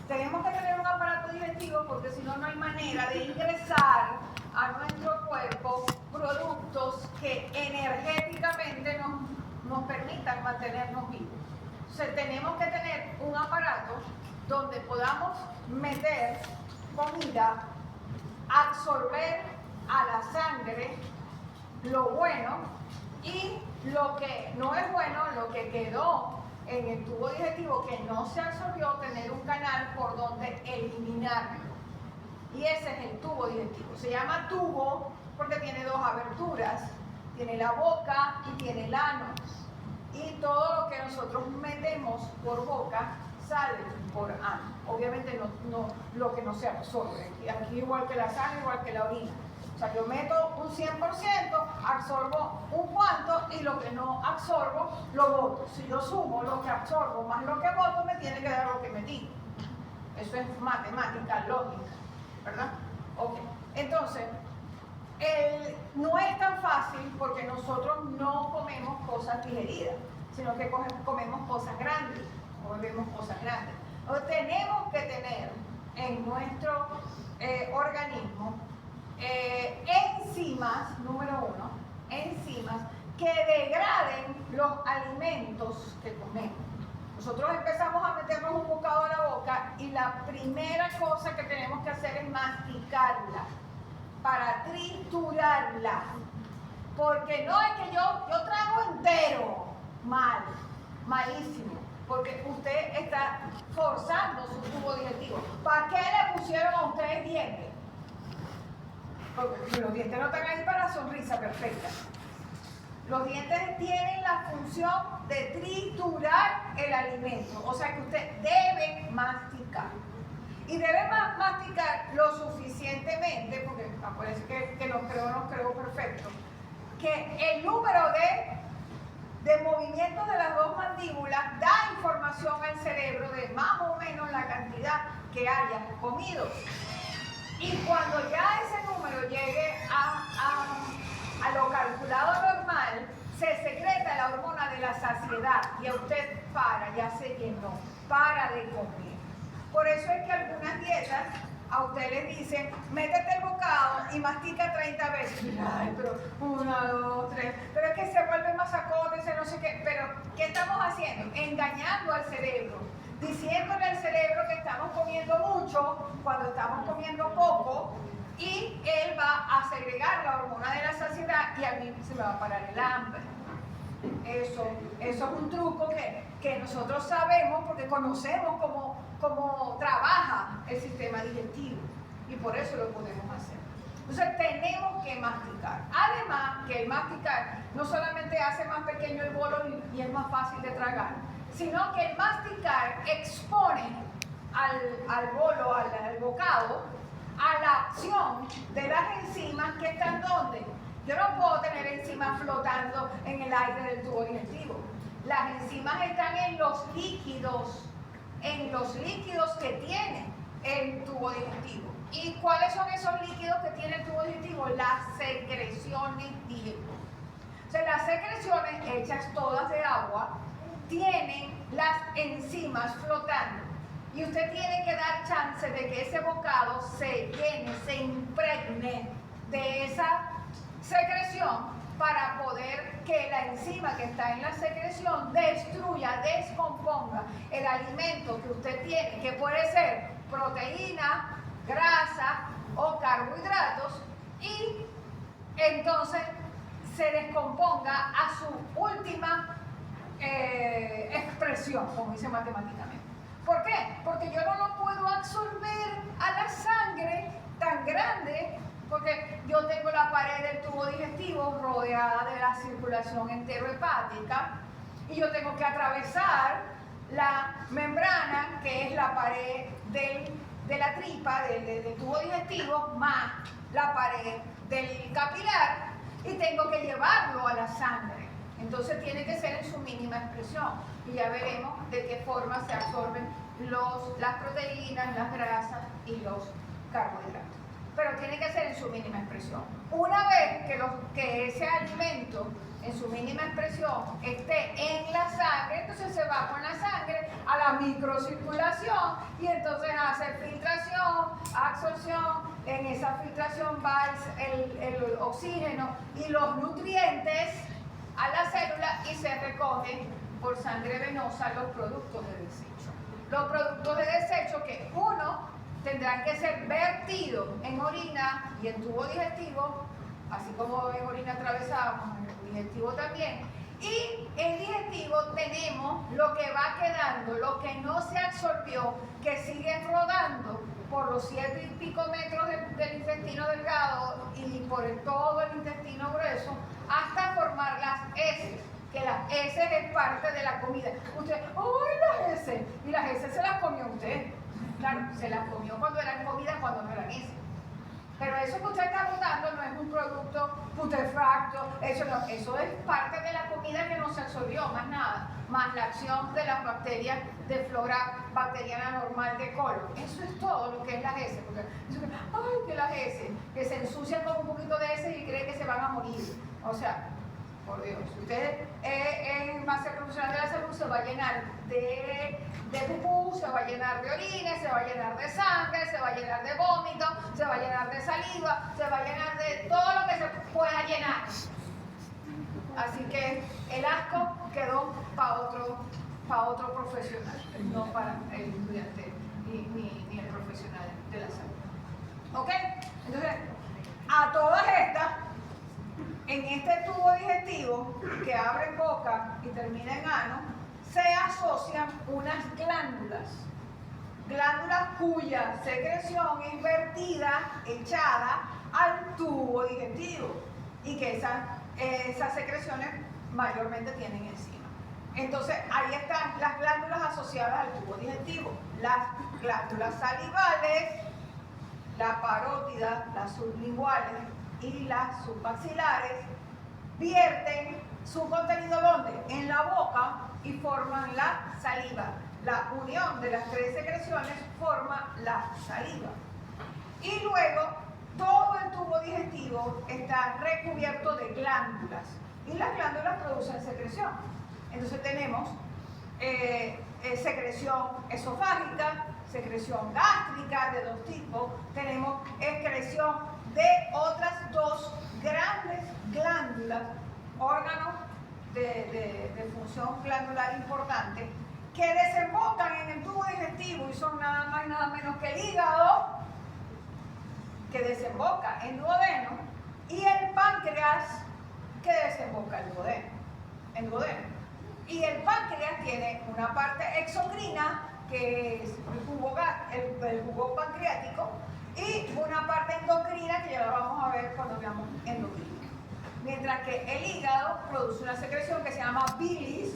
Tenemos que tener un aparato digestivo porque si no, no hay manera de ingresar a nuestro cuerpo productos que energéticamente nos permitan mantenernos vivos. Entonces, tenemos que tener un aparato donde podamos meter comida, absorber a la sangre lo bueno y lo que no es bueno, lo que quedó en el tubo digestivo que no se absorbió, tener un canal por donde eliminarlo. Y ese es el tubo digestivo. Se llama tubo porque tiene dos aberturas. Tiene la boca y tiene el ano. Y todo lo que nosotros metemos por boca sale por ano. Obviamente no lo que no se absorbe. Aquí igual que la sangre, igual que la orina. O sea, yo meto un 100%, absorbo un cuanto y lo que no absorbo lo boto. Si yo sumo lo que absorbo más lo que boto, me tiene que dar lo que metí. Eso es matemática, lógica, ¿verdad? Ok. Entonces, no es tan fácil porque nosotros no comemos cosas digeridas, sino que comemos cosas grandes, o bebemos cosas grandes. Entonces, tenemos que tener en nuestro organismo enzimas, número uno, enzimas que degraden los alimentos que comemos. Nosotros empezamos a meternos un bocado a la boca y la primera cosa que tenemos que hacer es masticarla para triturarla. Porque no es que yo trago entero, malísimo. Porque usted está forzando su tubo digestivo. ¿Para qué le pusieron a ustedes dientes? Porque los dientes no están ahí para la sonrisa perfecta. Los dientes tienen la función de triturar el alimento. O sea que usted debe masticar. Y debe masticar lo suficientemente, porque acuérdense que no creo perfecto, que el número de movimientos de las dos mandíbulas da información al cerebro de más o menos la cantidad que haya comido. Y cuando ya ese número llegue a lo calculado normal, se secreta la hormona de la saciedad y a usted ya se llenó, para de comer. Por eso es que algunas dietas a usted le dicen, métete el bocado y mastica 30 veces. Ay, pero 1, 2, 3, pero es que se vuelve masacote, no sé qué. Pero, ¿qué estamos haciendo? Engañando al cerebro, diciéndole al cerebro que estamos comiendo mucho cuando estamos comiendo poco, y él va a segregar la hormona de la saciedad y a mí se me va a parar el hambre. Eso es un truco que nosotros sabemos porque conocemos cómo trabaja el sistema digestivo y por eso lo podemos hacer. Entonces tenemos que masticar. Además que el masticar no solamente hace más pequeño el bolo y es más fácil de tragar, sino que el masticar expone al bolo, al bocado, a la acción de las enzimas que están ¿dónde? Yo no puedo tener enzimas flotando en el aire del tubo digestivo. Las enzimas están en los líquidos que tiene el tubo digestivo. ¿Y cuáles son esos líquidos que tiene el tubo digestivo? Las secreciones digestivas. O sea, las secreciones, hechas todas de agua, tienen las enzimas flotando. Y usted tiene que dar chance de que ese bocado se llene, se impregne de esa secreción para poder que la enzima que está en la secreción destruya, descomponga el alimento que usted tiene, que puede ser proteína, grasa o carbohidratos, y entonces se descomponga a su última expresión, como dice matemáticamente. ¿Por qué? Porque yo no lo puedo absorber a la sangre tan grande, porque yo tengo la pared del tubo digestivo rodeada de la circulación enterohepática y yo tengo que atravesar la membrana, que es la pared de la tripa, del tubo digestivo, más la pared del capilar, y tengo que llevarlo a la sangre. Entonces tiene que ser en su mínima expresión y ya veremos de qué forma se absorben las proteínas, las grasas y los carbohidratos. pero tiene que ser en su mínima expresión. Una vez que ese alimento en su mínima expresión esté en la sangre, entonces se va con la sangre a la microcirculación y entonces hace filtración, absorción. En esa filtración va el oxígeno y los nutrientes a la célula y se recogen por sangre venosa los productos de desecho. Los productos de desecho que uno tendrán que ser vertidos en orina y en tubo digestivo, así como en orina atravesada, en el digestivo también. Y en digestivo tenemos lo que va quedando, lo que no se absorbió, que sigue rodando por los 7 y pico metros del intestino delgado y por todo el intestino grueso, hasta formar las heces, que las heces es parte de la comida. Usted, ¡ay, las heces! Y las heces se las comió usted. Claro, se las comió cuando eran comida, cuando no eran heces. Pero eso que usted está botando no es un producto putrefacto, eso no, eso es parte de la comida que no se absorbió, más nada, más la acción de las bacterias de flora bacteriana normal de colon. Eso es todo lo que es las heces. Porque, ay, que las heces, que se ensucian con un poquito de heces y creen que se van a morir. O sea, por Dios, usted en base profesional de la salud se va a llenar de pupú, se va a llenar de orina, se va a llenar de sangre, se va a llenar de vómito, se va a llenar de saliva, se va a llenar de todo lo que se pueda llenar. Así que el asco quedó para otro profesional, no para el estudiante ni el profesional de la salud. ¿Ok? Entonces, a todas estas, en este tubo digestivo que abre en boca y termina en ano, se asocian unas glándulas cuya secreción es vertida, echada al tubo digestivo y que esas secreciones mayormente tienen enzima. Entonces ahí están las glándulas asociadas al tubo digestivo, las glándulas salivales, la parótida, las sublinguales y las submaxilares, vierten su contenido ¿dónde? En la boca y forman la saliva. La unión de las 3 secreciones forma la saliva. Y luego todo el tubo digestivo está recubierto de glándulas y las glándulas producen secreción. Entonces tenemos secreción esofágica, secreción gástrica de 2 tipos, tenemos excreción de otras 2 grandes glándulas, órganos de función glandular importante, que desembocan en el tubo digestivo y son nada más y nada menos que el hígado, que desemboca en duodeno, y el páncreas, que desemboca en duodeno. Y el páncreas tiene una parte exocrina, que es el jugo pancreático, y una parte endocrina, que ya la vamos a ver cuando veamos endocrina. Mientras que el hígado produce una secreción que se llama bilis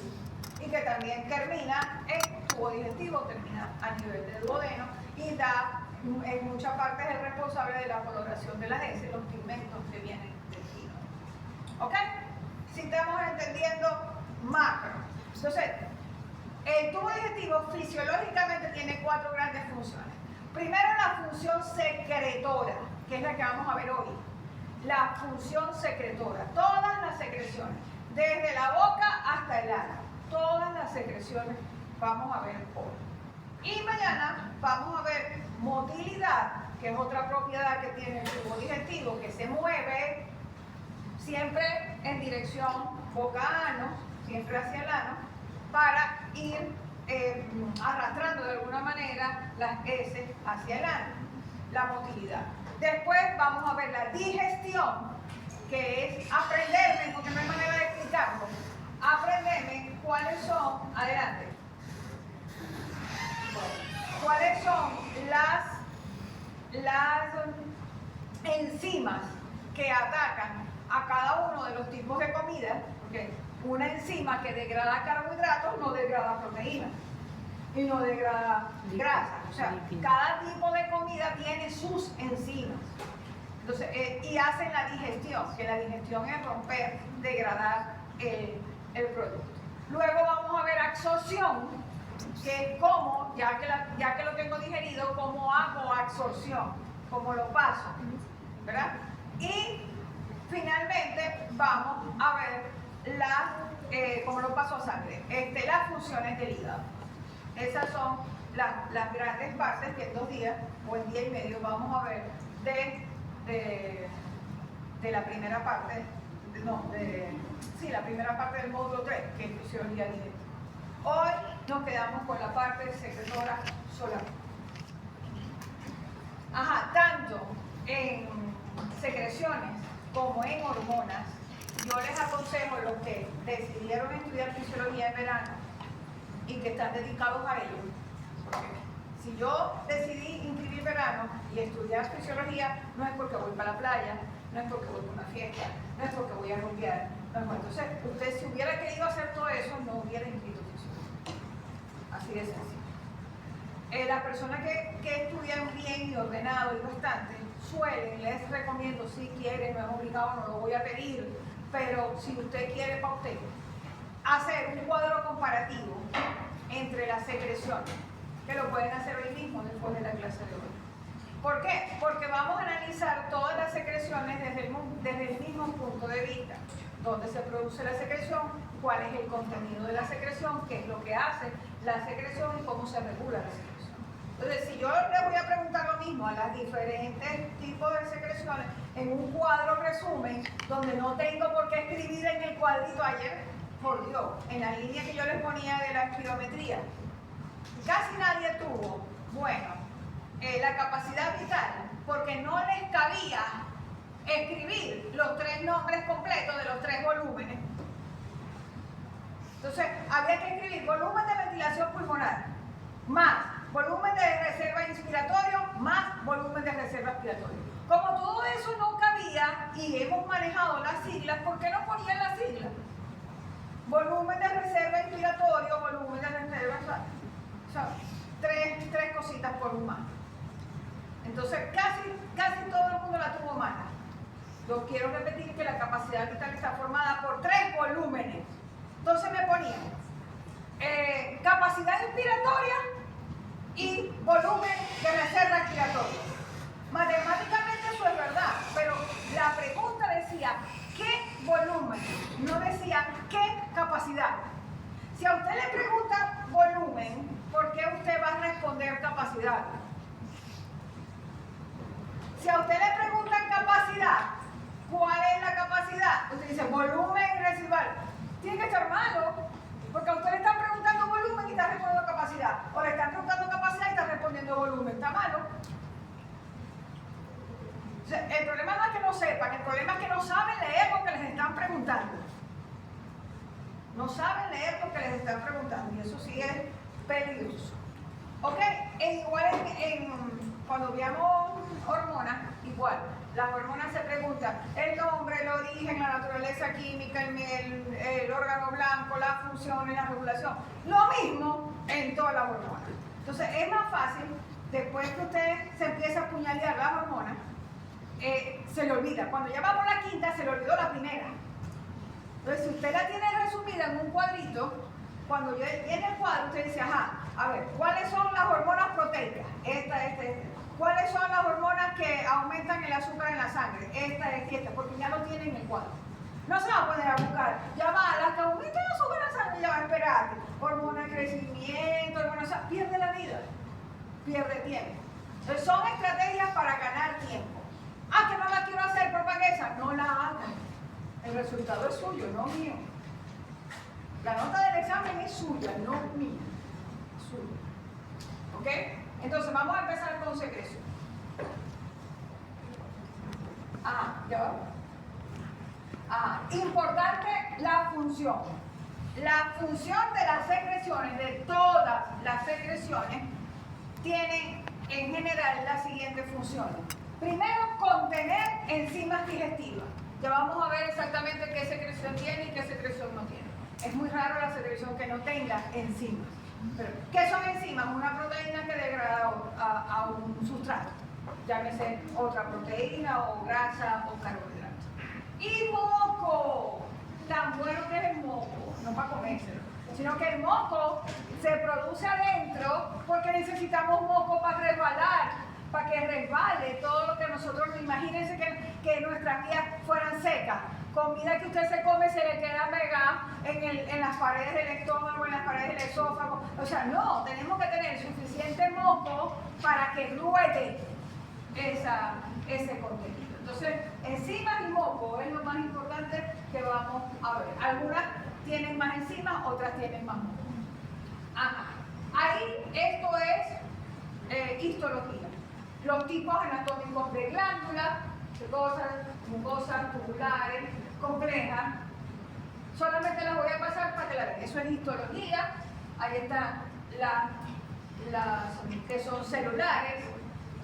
y que también termina en tubo digestivo, termina a nivel de duodeno y da en muchas partes el responsable de la coloración de las heces, los pigmentos que vienen del hígado. ¿Ok? Si estamos entendiendo macro. Entonces, el tubo digestivo fisiológicamente tiene 4 grandes funciones. Primero, la función secretora, que es la que vamos a ver hoy. La función secretora, todas las secreciones, desde la boca hasta el ano, todas las secreciones vamos a ver hoy. Y mañana vamos a ver motilidad, que es otra propiedad que tiene el tubo digestivo, que se mueve siempre en dirección boca-ano, siempre hacia el ano, para ir arrastrando de alguna manera las heces hacia el ano, la motilidad. Después vamos a ver la digestión, que es aprenderme, porque no hay manera de explicarlo, aprenderme cuáles son, adelante, cuáles son las enzimas que atacan a cada uno de los tipos de comida, porque una enzima que degrada carbohidratos no degrada proteínas y no degrada grasa. O sea, cada tipo de comida tiene sus enzimas. Entonces, y hacen la digestión, que la digestión es romper, degradar el producto. Luego vamos a ver absorción, que es cómo, ya que lo tengo digerido, cómo hago absorción. cómo lo paso, ¿verdad? Y finalmente vamos a ver cómo lo paso a sangre, las funciones del hígado. Esas son las grandes partes que en 2 días o en día y medio vamos a ver de la primera parte, la primera parte del módulo 3, que es fisiología directa. Hoy nos quedamos con la parte secretora solamente. Tanto en secreciones como en hormonas, yo les aconsejo a los que decidieron estudiar fisiología en verano y que están dedicados a ello, porque si yo decidí inscribir verano y estudiar fisiología, no es porque voy para la playa, no es porque voy a una fiesta, no es porque voy a rumbear, no es porque... Entonces, usted si hubiera querido hacer todo eso, no hubiera inscrito fisiología. Así de sencillo. Las personas que estudian bien y ordenado y bastante, les recomiendo, si quiere, no es obligado, no lo voy a pedir, pero si usted quiere para usted, hacer un cuadro comparativo entre las secreciones, que lo pueden hacer hoy mismo después de la clase de hoy. ¿Por qué? Porque vamos a analizar todas las secreciones desde el mismo punto de vista. Dónde se produce la secreción, cuál es el contenido de la secreción, qué es lo que hace la secreción y cómo se regula la secreción. Entonces, si yo le voy a preguntar lo mismo a las diferentes tipos de secreciones en un cuadro resumen, donde no tengo por qué escribir en el cuadrito ayer, por Dios, en la línea que yo les ponía de la espirometría, casi nadie tuvo, la capacidad vital, porque no les cabía escribir los 3 nombres completos de los 3 volúmenes. Entonces, había que escribir volumen de ventilación pulmonar, más volumen de reserva inspiratorio, más volumen de reserva expiratorio. Como todo eso no cabía y hemos manejado las siglas, ¿por qué no ponían las siglas? Volumen de reserva inspiratorio, volumen de reserva, o sea, tres cositas por un más. Entonces, casi todo el mundo la tuvo mala. Yo quiero repetir que la capacidad vital está formada por 3 volúmenes. Entonces me ponían capacidad inspiratoria y volumen de reserva expiratoria. Matemáticamente eso es verdad, pero la pregunta decía ¿qué volumen? No decía ¿qué capacidad? Si a usted le pregunta volumen, ¿por qué usted va a responder capacidad? Si a usted le preguntan capacidad, ¿cuál es la capacidad? Usted dice volumen residual. Tiene que estar malo, porque a usted le están preguntando volumen y está respondiendo capacidad. O le están preguntando capacidad y está respondiendo volumen. Está malo. O sea, el problema no es que no sepan, el problema es que no saben leer lo que les están preguntando. No saben leer lo que les están preguntando, y eso sí es peligroso. ¿Ok? Igual cuando veamos hormonas, igual. Las hormonas se preguntan el nombre, el origen, la naturaleza química, el órgano blanco, la función y la regulación. Lo mismo en todas las hormonas. Entonces es más fácil, después que usted se empieza a puñalear las hormonas, se le olvida. Cuando ya va por la quinta, se le olvidó la primera. Entonces, si usted la tiene resumida en un cuadrito, cuando viene el cuadro, usted dice, a ver, ¿cuáles son las hormonas proteicas? Esta. ¿Cuáles son las hormonas que aumentan el azúcar en la sangre? Esta, porque ya lo tiene en el cuadro. No se va a poner a buscar, ya va, las que aumentan el azúcar en la sangre, ya va a esperar. Hormona de crecimiento, pierde la vida, pierde tiempo. Entonces, son estrategias para ganar tiempo. Que no la quiero hacer por vagueza, no la hagan. El resultado es suyo, no mío. La nota del examen es suya, no mía. Es suya. ¿Ok? Entonces vamos a empezar con secreción. Ya va. Importante la función. La función de las secreciones, de todas las secreciones, tiene en general las siguientes funciones. Primero, contener enzimas digestivas. Ya vamos a ver exactamente qué secreción tiene y qué secreción no tiene. Es muy raro la secreción que no tenga enzimas. Pero, ¿qué son enzimas? Una proteína que degrada a un sustrato. Llámese otra proteína o grasa o carbohidrato. Y moco. Tan bueno que es el moco, no para comérselo, sino que el moco se produce adentro porque necesitamos moco para resbalar, para que resbale todo lo que nosotros, imagínense que nuestras vías fueran secas. Comida que usted se come se le queda pegada en las paredes del estómago, en las paredes del esófago. O sea, no, tenemos que tener suficiente moco para que ruede ese contenido. Entonces, enzimas y moco es lo más importante que vamos a ver. Algunas tienen más enzimas, otras tienen más moco. Ajá. Ahí esto es histología. Los tipos anatómicos de glándulas, mucosas, tubulares, complejas. Solamente las voy a pasar para que la vean. Eso es histología. Ahí están las que son celulares,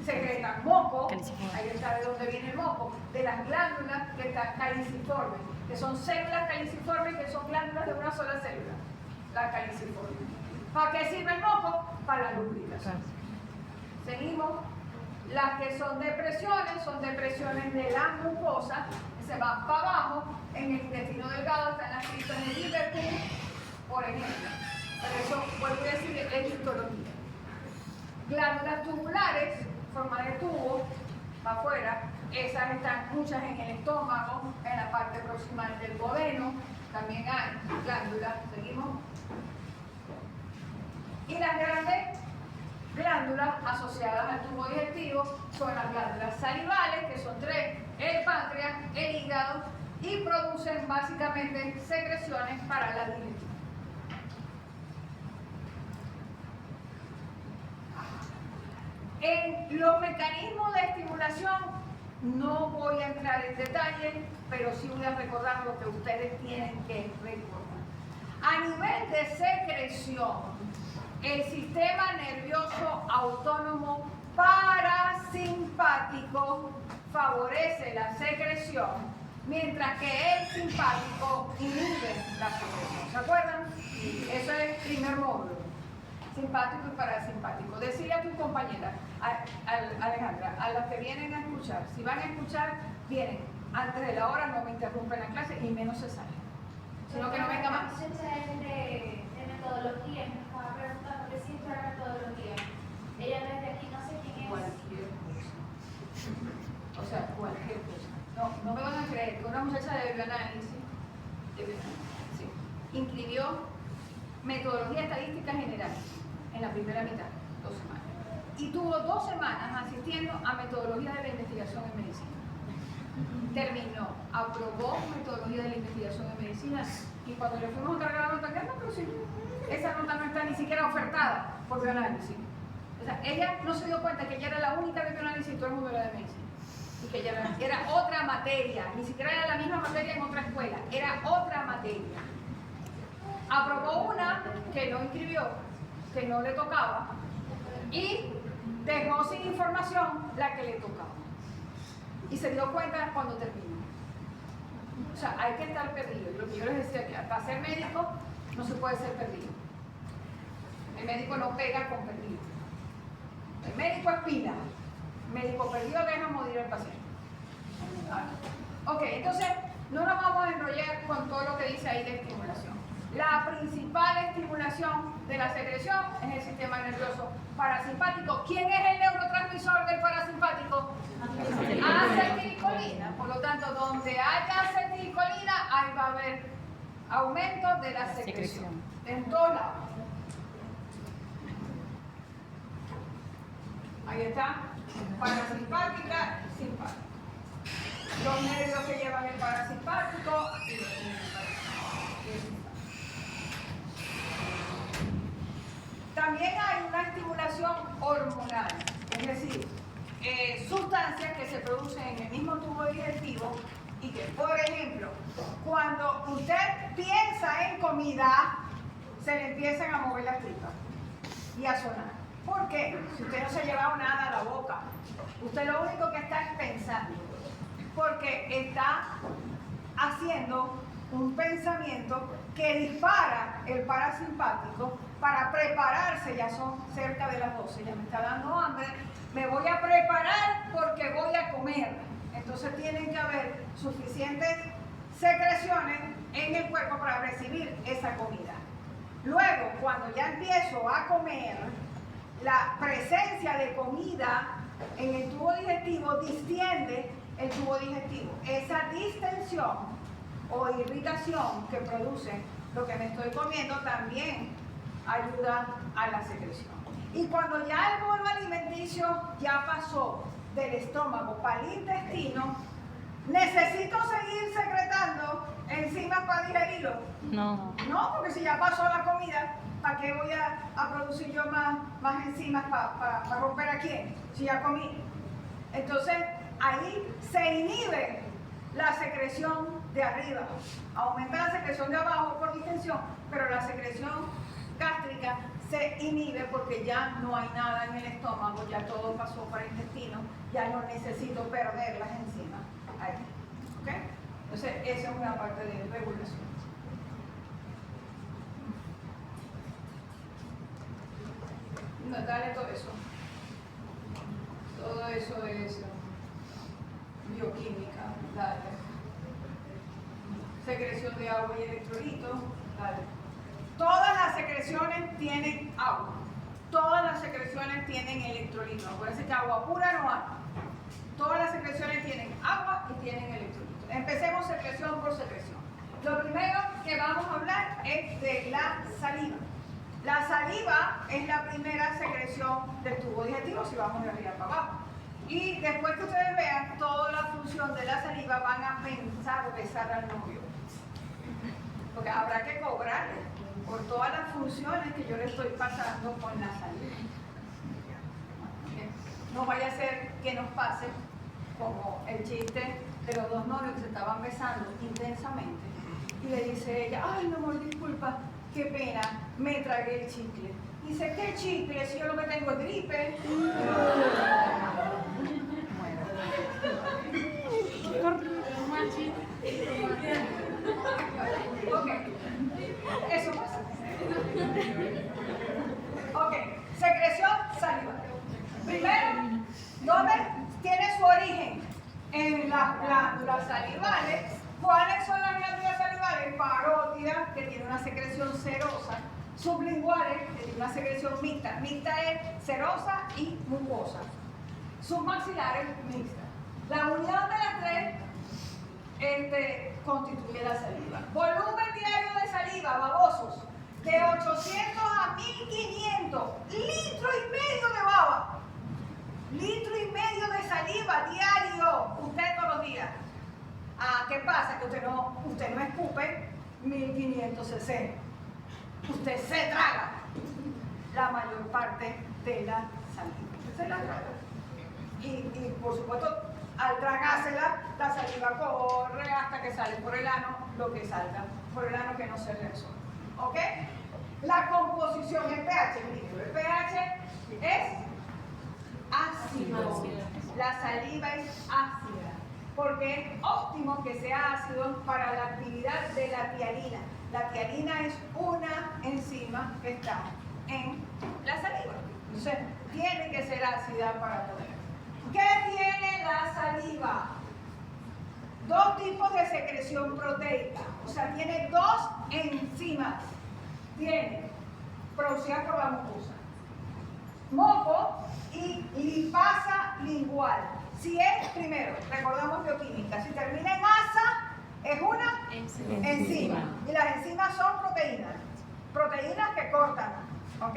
secretan moco. Ahí está de dónde viene el moco. De las glándulas que están caliciformes, que son células caliciformes, que son glándulas de una sola célula. La caliciforme. ¿Para qué sirve el moco? Para la lubricación. Seguimos. Las que son depresiones de la mucosa, que se va para abajo, en el intestino delgado están las criptas de Liverpool, por ejemplo. Pero eso, vuelvo a decir, es histología. Glándulas tubulares, forma de tubo, para afuera, esas están muchas en el estómago, en la parte proximal del duodeno, también hay glándulas, seguimos. Y las grandes glándulas asociadas al tubo digestivo son las glándulas salivales, que son 3, el páncreas, el hígado, y producen básicamente secreciones para la digestión. En los mecanismos de estimulación no voy a entrar en detalle, pero sí voy a recordar lo que ustedes tienen que recordar. A nivel de secreción, el sistema nervioso autónomo parasimpático favorece la secreción, mientras que el simpático inhibe la secreción. ¿Se acuerdan? Eso es el primer módulo. Simpático y parasimpático. Decirle a tu compañera, Alejandra, a los que vienen a escuchar, si van a escuchar, vienen antes de la hora, no me interrumpen la clase y menos se salen. Sino que no venga más. De metodología, me estaba preguntando qué sitio era metodología. Ella desde aquí no sé quién es. Cualquier cosa. O sea, cualquier cosa. No me van a creer que una muchacha de bioanálisis, sí, inscribió metodología estadística general en la primera mitad, 2 semanas. Y tuvo 2 semanas asistiendo a metodología de la investigación en medicina. Terminó, aprobó metodología de la investigación en medicina, y cuando le fuimos a cargar la nota, no, pero sí, esa nota no está ni siquiera ofertada por bioanálisis. O sea, ella no se dio cuenta que ella era la única de bioanálisis y todo el mundo era de medicina. Y que ella era otra materia, ni siquiera era la misma materia en otra escuela, era otra materia. Aprobó una que no inscribió, que no le tocaba, y dejó sin información la que le tocaba. Y se dio cuenta cuando terminó. O sea, hay que estar perdido. Y lo que yo les decía, que para ser médico no se puede ser perdido. El médico no pega con perdido. El médico es pila. El médico perdido deja morir al paciente. Ok, entonces no nos vamos a enrollar con todo lo que dice ahí de estimulación. La principal estimulación de la secreción es el sistema nervioso parasimpático. ¿Quién es el neurotransmisor del parasimpático? Acetilcolina. Por lo tanto, donde haya acetilcolina, ahí va a haber aumento de la secreción. En todos lados. Ahí está. Parasimpática, simpática. Los nervios que llevan el parasimpático y los simpáticos. También hay una estimulación hormonal, es decir, sustancias que se producen en el mismo tubo digestivo y que, por ejemplo, cuando usted piensa en comida, se le empiezan a mover las tripas y a sonar. ¿Por qué? Si usted no se ha llevado nada a la boca, usted lo único que está es pensando, porque está haciendo un pensamiento que dispara el parasimpático para prepararse. Ya son cerca de las 12, ya me está dando hambre, me voy a preparar porque voy a comer. Entonces tienen que haber suficientes secreciones en el cuerpo para recibir esa comida. Luego, cuando ya empiezo a comer, la presencia de comida en el tubo digestivo distiende el tubo digestivo. Esa distensión o irritación que produce lo que me estoy comiendo también ayuda a la secreción. Y cuando ya el bolo alimenticio ya pasó del estómago para el intestino, ¿necesito seguir secretando enzimas para digerirlo? No. No, porque si ya pasó la comida, ¿para qué voy a producir yo más enzimas para romper a quién? Si ya comí. Entonces, ahí se inhibe la secreción de arriba. Aumenta la secreción de abajo por distensión, pero la secreción gástrica se inhibe porque ya no hay nada en el estómago, ya todo pasó para el intestino, ya no necesito perder las enzimas ahí. ¿Ok? Entonces, esa es una parte de regulación. No, dale todo eso. Todo eso es bioquímica, dale. Secreción de agua y electrolitos, dale. Todas las secreciones tienen agua. Todas las secreciones tienen electrolitos. Acuérdense que agua pura no hay. Todas las secreciones tienen agua y tienen electrolitos. Empecemos secreción por secreción. Lo primero que vamos a hablar es de la saliva. La saliva es la primera secreción del tubo digestivo, si vamos de arriba para abajo. Y después que ustedes vean toda la función de la saliva, van a pensar besar al novio. Porque habrá que cobrarle por todas las funciones que yo le estoy pasando con la saliva. No vaya a ser que nos pase como el chiste de los dos novios que se estaban besando intensamente. Y le dice ella, ay, mi amor, disculpa, qué pena, me tragué el chicle. Dice, ¿qué chicle? Si yo lo que tengo es gripe. Ok, eso pasa. Ok, secreción saliva. Primero, ¿dónde tiene su origen? En las glándulas salivales. ¿Cuáles son las glándulas salivales? Parótidas, que tiene una secreción serosa. Sublinguales, que tiene una secreción mixta. Mixta es serosa y mucosa. Submaxilares, mixta. La unión de las tres constituye la saliva. Volumen diario de saliva, babosos, de 800 a 1500. Litro y medio de baba. Litro y medio de saliva diario. Usted todos los días. Ah, ¿qué pasa? Que usted no escupe 1500 cc. Usted se traga la mayor parte de la saliva. Usted se la traga. Y por supuesto, al tragársela, la saliva corre hasta que sale por el ano lo que salga, por el ano que no se resuelve. ¿Ok? La composición, el pH, el pH es ácido. La saliva es ácida, porque es óptimo que sea ácido para la actividad de la tialina. La tialina es una enzima que está en la saliva. Entonces, tiene que ser ácida para poder. ¿Qué tiene la saliva? Dos tipos de secreción proteica. O sea, tiene dos enzimas. Tiene producida por la mucosa. Moco y lipasa lingual. Si es, primero, recordamos bioquímica, si termina en asa, es una enzima. Y las enzimas son proteínas. Proteínas que cortan. ¿Ok?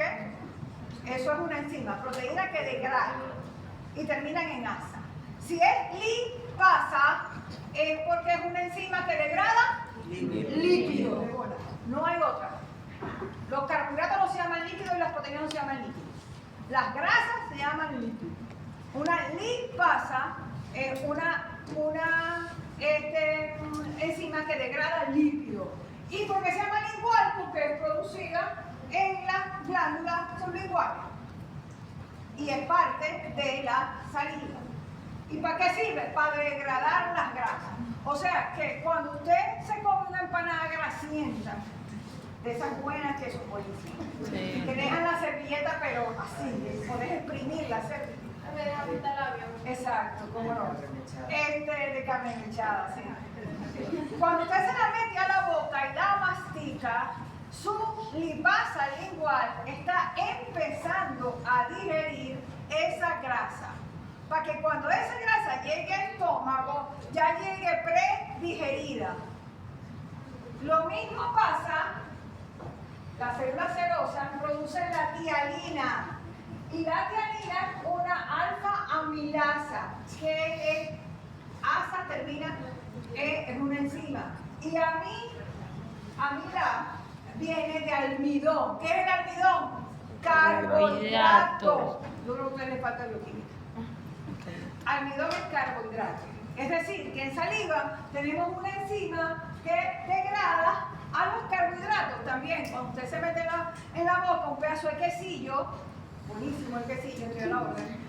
Eso es una enzima. Proteínas que degradan. Y terminan en asa. Si es lipasa, es porque es una enzima que degrada lípido. No hay otra. Los carbohidratos no se llaman líquidos y las proteínas no se llaman líquidos. Las grasas se llaman lípidos. Una lipasa es una enzima que degrada lípido. ¿Y por qué se llama lingual? Porque es producida en las glándulas sublinguales. Y es parte de la saliva. ¿Y para qué sirve? Para degradar las grasas. O sea que cuando usted se come una empanada grasienta, de esas buenas que son buenísimas, sí, que dejan la servilleta pero así, puedes exprimir la servilleta. Exacto, como no. De carne mechada, sí. Cuando usted se la mete a la boca y la mastica, su lipasa lingual está empezando a digerir esa grasa. que cuando esa grasa llegue al estómago, ya llegue predigerida. Lo mismo pasa, las células serosas producen la tialina. Y la tialina es una alfa amilasa, que es asa termina es una enzima. Y amila viene de almidón. ¿Qué es el almidón? Carbohidratos. Yo creo que a ustedes les falta bioquímica. Almidón es carbohidrato. Es decir, que en saliva tenemos una enzima que degrada a los carbohidratos. También, cuando usted se mete en la boca un pedazo de quesillo, buenísimo el quesillo, estoy a la orden,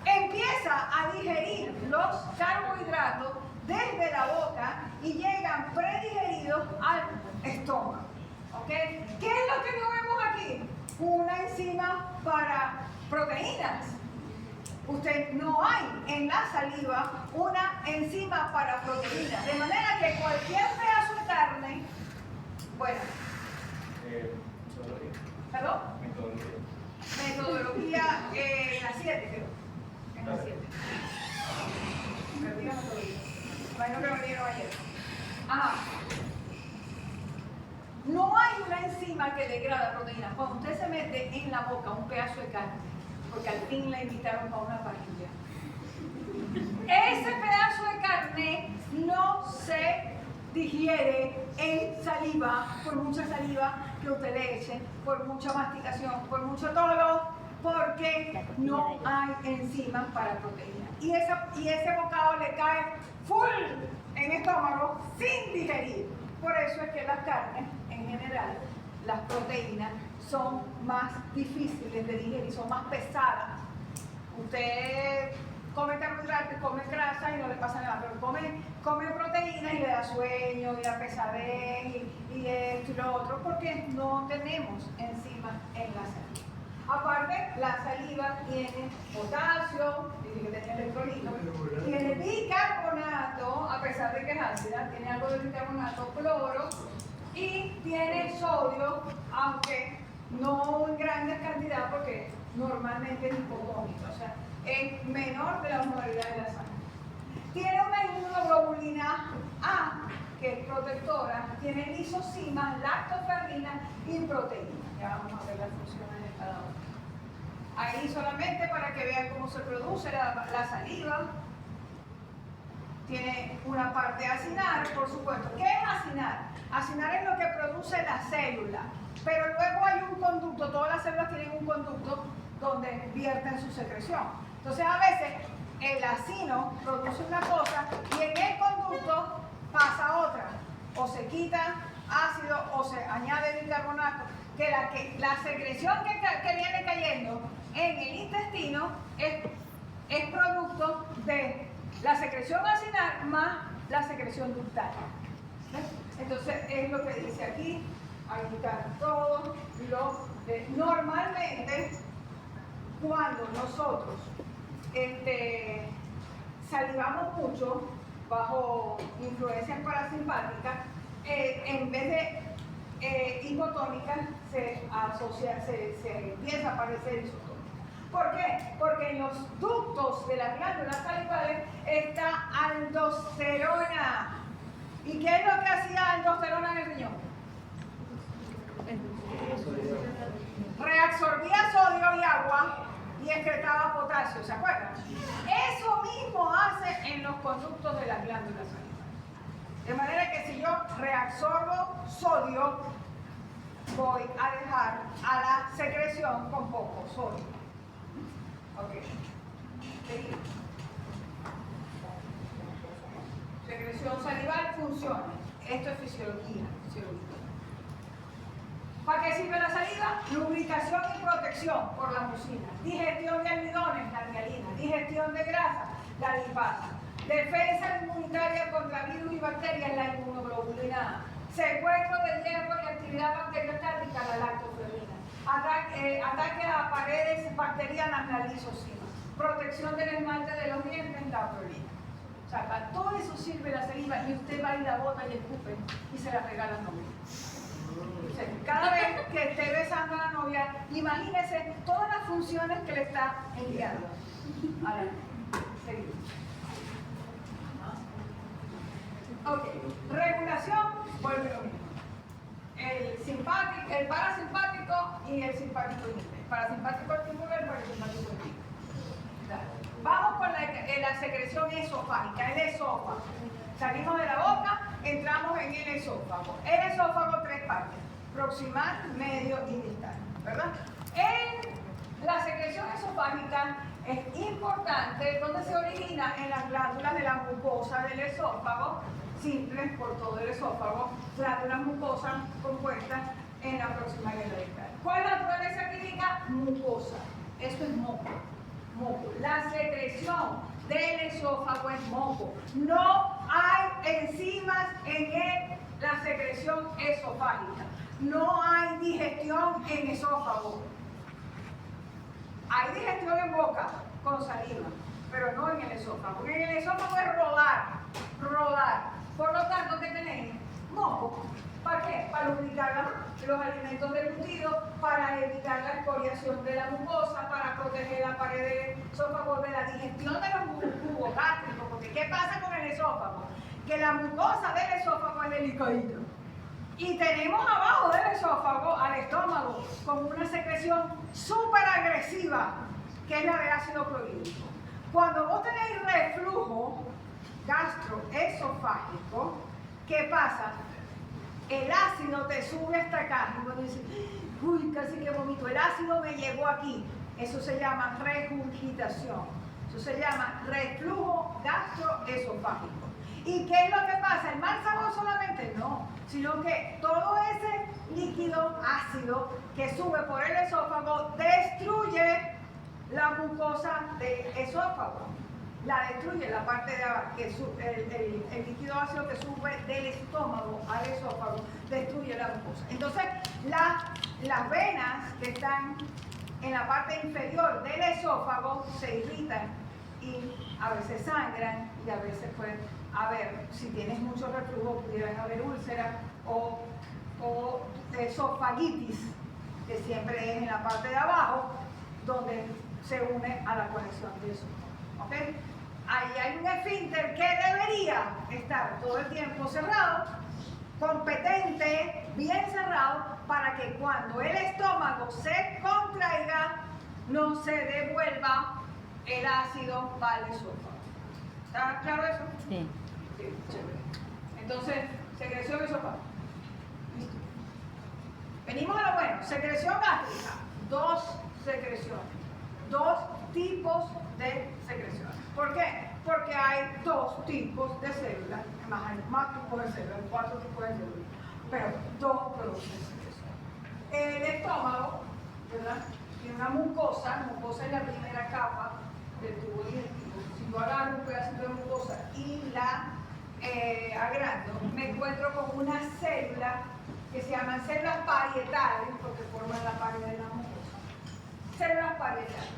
empieza a digerir los carbohidratos desde la boca y llegan predigeridos al estómago. ¿Ok? ¿Qué es lo que no vemos aquí? Una enzima para proteínas. No hay en la saliva una enzima para proteínas. De manera que cualquier pedazo de carne, bueno, ¿perdón? Metodología, la 7 creo. En la 7. Perdí la metodología. Bueno, que me dieron ayer. Ajá. No hay una enzima que degrada proteínas. Cuando usted se mete en la boca un pedazo de carne, porque al fin la invitaron para una parrilla, ese pedazo de carne no se digiere en saliva, por mucha saliva que usted le eche, por mucha masticación, por mucho todo, porque no hay enzimas para proteínas. Y ese bocado le cae full en el estómago sin digerir. Por eso es que las carnes, en general, las proteínas, son más difíciles de digerir, son más pesadas. Usted come carbohidratos, come grasa y no le pasa nada, pero come proteínas y le da sueño y da pesadez y esto y lo otro, porque no tenemos enzimas en la saliva. Aparte, la saliva tiene potasio, dice que tiene electrolitos, tiene bicarbonato, a pesar de que es ácida, tiene algo de bicarbonato, cloro, y tiene sodio, aunque no en grandes cantidades, porque normalmente es hipotónico, o sea, es menor de la osmolaridad de la sangre. Tiene una inmunoglobulina A, que es protectora, tiene lisocimas, lactoferrina y proteína. Ya vamos a ver las funciones de cada una. Ahí solamente para que vean cómo se produce la saliva. Tiene una parte acinar, por supuesto. ¿Qué es acinar? Acinar es lo que produce la célula. Pero luego hay un conducto, todas las células tienen un conducto donde vierten su secreción. Entonces a veces el acino produce una cosa y en el conducto pasa otra. O se quita ácido o se añade bicarbonato. Que la secreción que viene cayendo en el intestino es producto de la secreción acinar más la secreción ductal. ¿Ves? Entonces es lo que dice aquí. Ahí están todos los... normalmente, cuando nosotros salivamos mucho bajo influencias parasimpáticas, en vez de hipotónica, se empieza a aparecer isotónica. ¿Por qué? Porque en los ductos de las glándulas salivales está aldosterona. ¿Y qué es lo que hacía aldosterona en el riñón? Reabsorbía sodio y agua y excretaba potasio, ¿se acuerdan? Eso mismo hace en los conductos de las glándulas salivales. De manera que si yo reabsorbo sodio, voy a dejar a la secreción con poco sodio. Ok. Seguimos. Secreción salival funciona. Esto es fisiología. ¿Para qué sirve la saliva? Lubricación y protección por la mucina. Digestión de almidones, la mialina. Digestión de grasa, la lipasa. Defensa inmunitaria contra virus y bacterias, la inmunoglobulina A. Secuestro de hierro y actividad bacteriostática, la lactoferrina. Ataque a paredes bacterianas, la lisocima. Protección del esmalte de los dientes, la prolina. O sea, para todo eso sirve la saliva y usted va y la bota y escupe y se la regala a novio. Cada vez que esté besando a la novia, imagínese todas las funciones que le está enviando. Ahora, seguimos. Ok, regulación, vuelve lo mismo. El parasimpático y el simpático inhibe. El parasimpático estimula, el parasimpático inhibe. Vamos con la secreción esofágica, el esófago. Salimos de la boca, entramos en el esófago. El esófago, tres partes: proximal, medio y distal, ¿verdad? La secreción esofágica es importante, donde se origina en las glándulas de la mucosa del esófago, simples por todo el esófago, glándulas mucosas compuestas en la proximal y en la distal. ¿Cuál es la naturaleza química? Mucosa. Eso es moco. Moco. La secreción del esófago es moco. No hay enzimas en la secreción esofágica. No hay digestión en esófago. Hay digestión en boca con saliva, pero no en el esófago. Porque en el esófago es rodar. Por lo tanto, ¿qué tenéis? Moco. ¿Para qué? Para lubricar los alimentos deglutidos, para evitar la escoriación de la mucosa, para proteger la pared del esófago de la digestión de los jugos gástricos. Porque ¿qué pasa con el esófago? Que la mucosa del esófago es delicadita. Y tenemos abajo del esófago al estómago con una secreción súper agresiva, que es la de ácido clorhídrico. Cuando vos tenéis reflujo gastroesofágico, ¿qué pasa? El ácido te sube hasta acá. Y cuando dices, uy, casi que vomito, el ácido me llegó aquí. Eso se llama regurgitación. Eso se llama reflujo gastroesofágico. ¿Y qué es lo que pasa? ¿El mal sabor solamente? No, sino que todo ese líquido ácido que sube por el esófago destruye la mucosa del esófago. La destruye, la parte de abajo, que el líquido ácido que sube del estómago al esófago destruye la mucosa. Entonces, las venas que están en la parte inferior del esófago se irritan y a veces sangran y a veces pueden haber, si tienes mucho reflujo, pudieran haber úlceras o esofagitis, que siempre es en la parte de abajo, donde se une a la conexión del esófago. ¿Okay? Ahí hay un esfínter que debería estar todo el tiempo cerrado, competente, bien cerrado, para que cuando el estómago se contraiga, no se devuelva el ácido al esófago. ¿Está claro eso? Sí. Sí, chévere. Entonces, secreción esofágica. Listo. Venimos a lo bueno. Secreción gástrica. Dos secreciones. Dos tipos de secreciones. ¿Por qué? Porque hay dos tipos de células. Hay más tipos de células, 4 tipos de células. Pero dos producen secreción. El estómago, ¿verdad? Tiene una mucosa. La mucosa es la primera capa del tubo digestivo. Si yo agarro un pedacito de mucosa y la agrando, me encuentro con una célula que se llaman células parietales, porque forman la pared de la mucosa. Células parietales.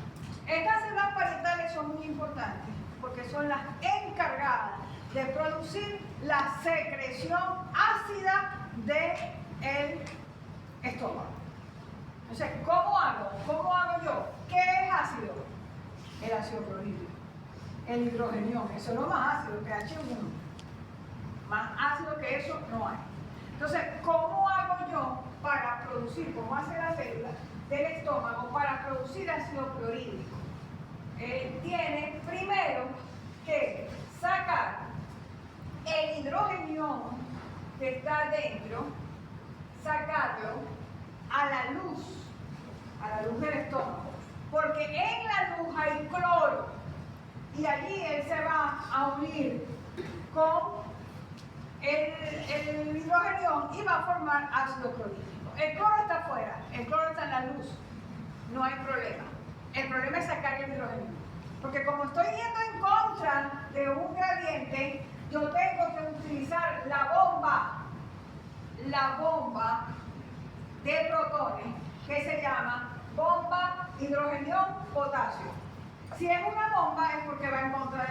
Estas células parietales son muy importantes porque son las encargadas de producir la secreción ácida del estómago. Entonces, ¿cómo hago? ¿Cómo hago yo? ¿Qué es ácido? El ácido clorhídrico. El hidrogenión, eso es lo más ácido, pH 1. Más ácido que eso no hay. Entonces, ¿cómo hago yo para producir, cómo hace la célula del estómago para producir ácido clorhídrico? Tiene primero que sacar el hidrogenión que está dentro, sacarlo a la luz del estómago, porque en la luz hay cloro y allí él se va a unir con el hidrogenión y va a formar ácido clorhídrico. El cloro está afuera, el cloro está en la luz, no hay problema. El problema es sacar el hidrogenión, porque como estoy yendo en contra de un gradiente, yo tengo que utilizar la bomba de protones, que se llama bomba hidrogenión-potasio. Si es una bomba es porque va en contra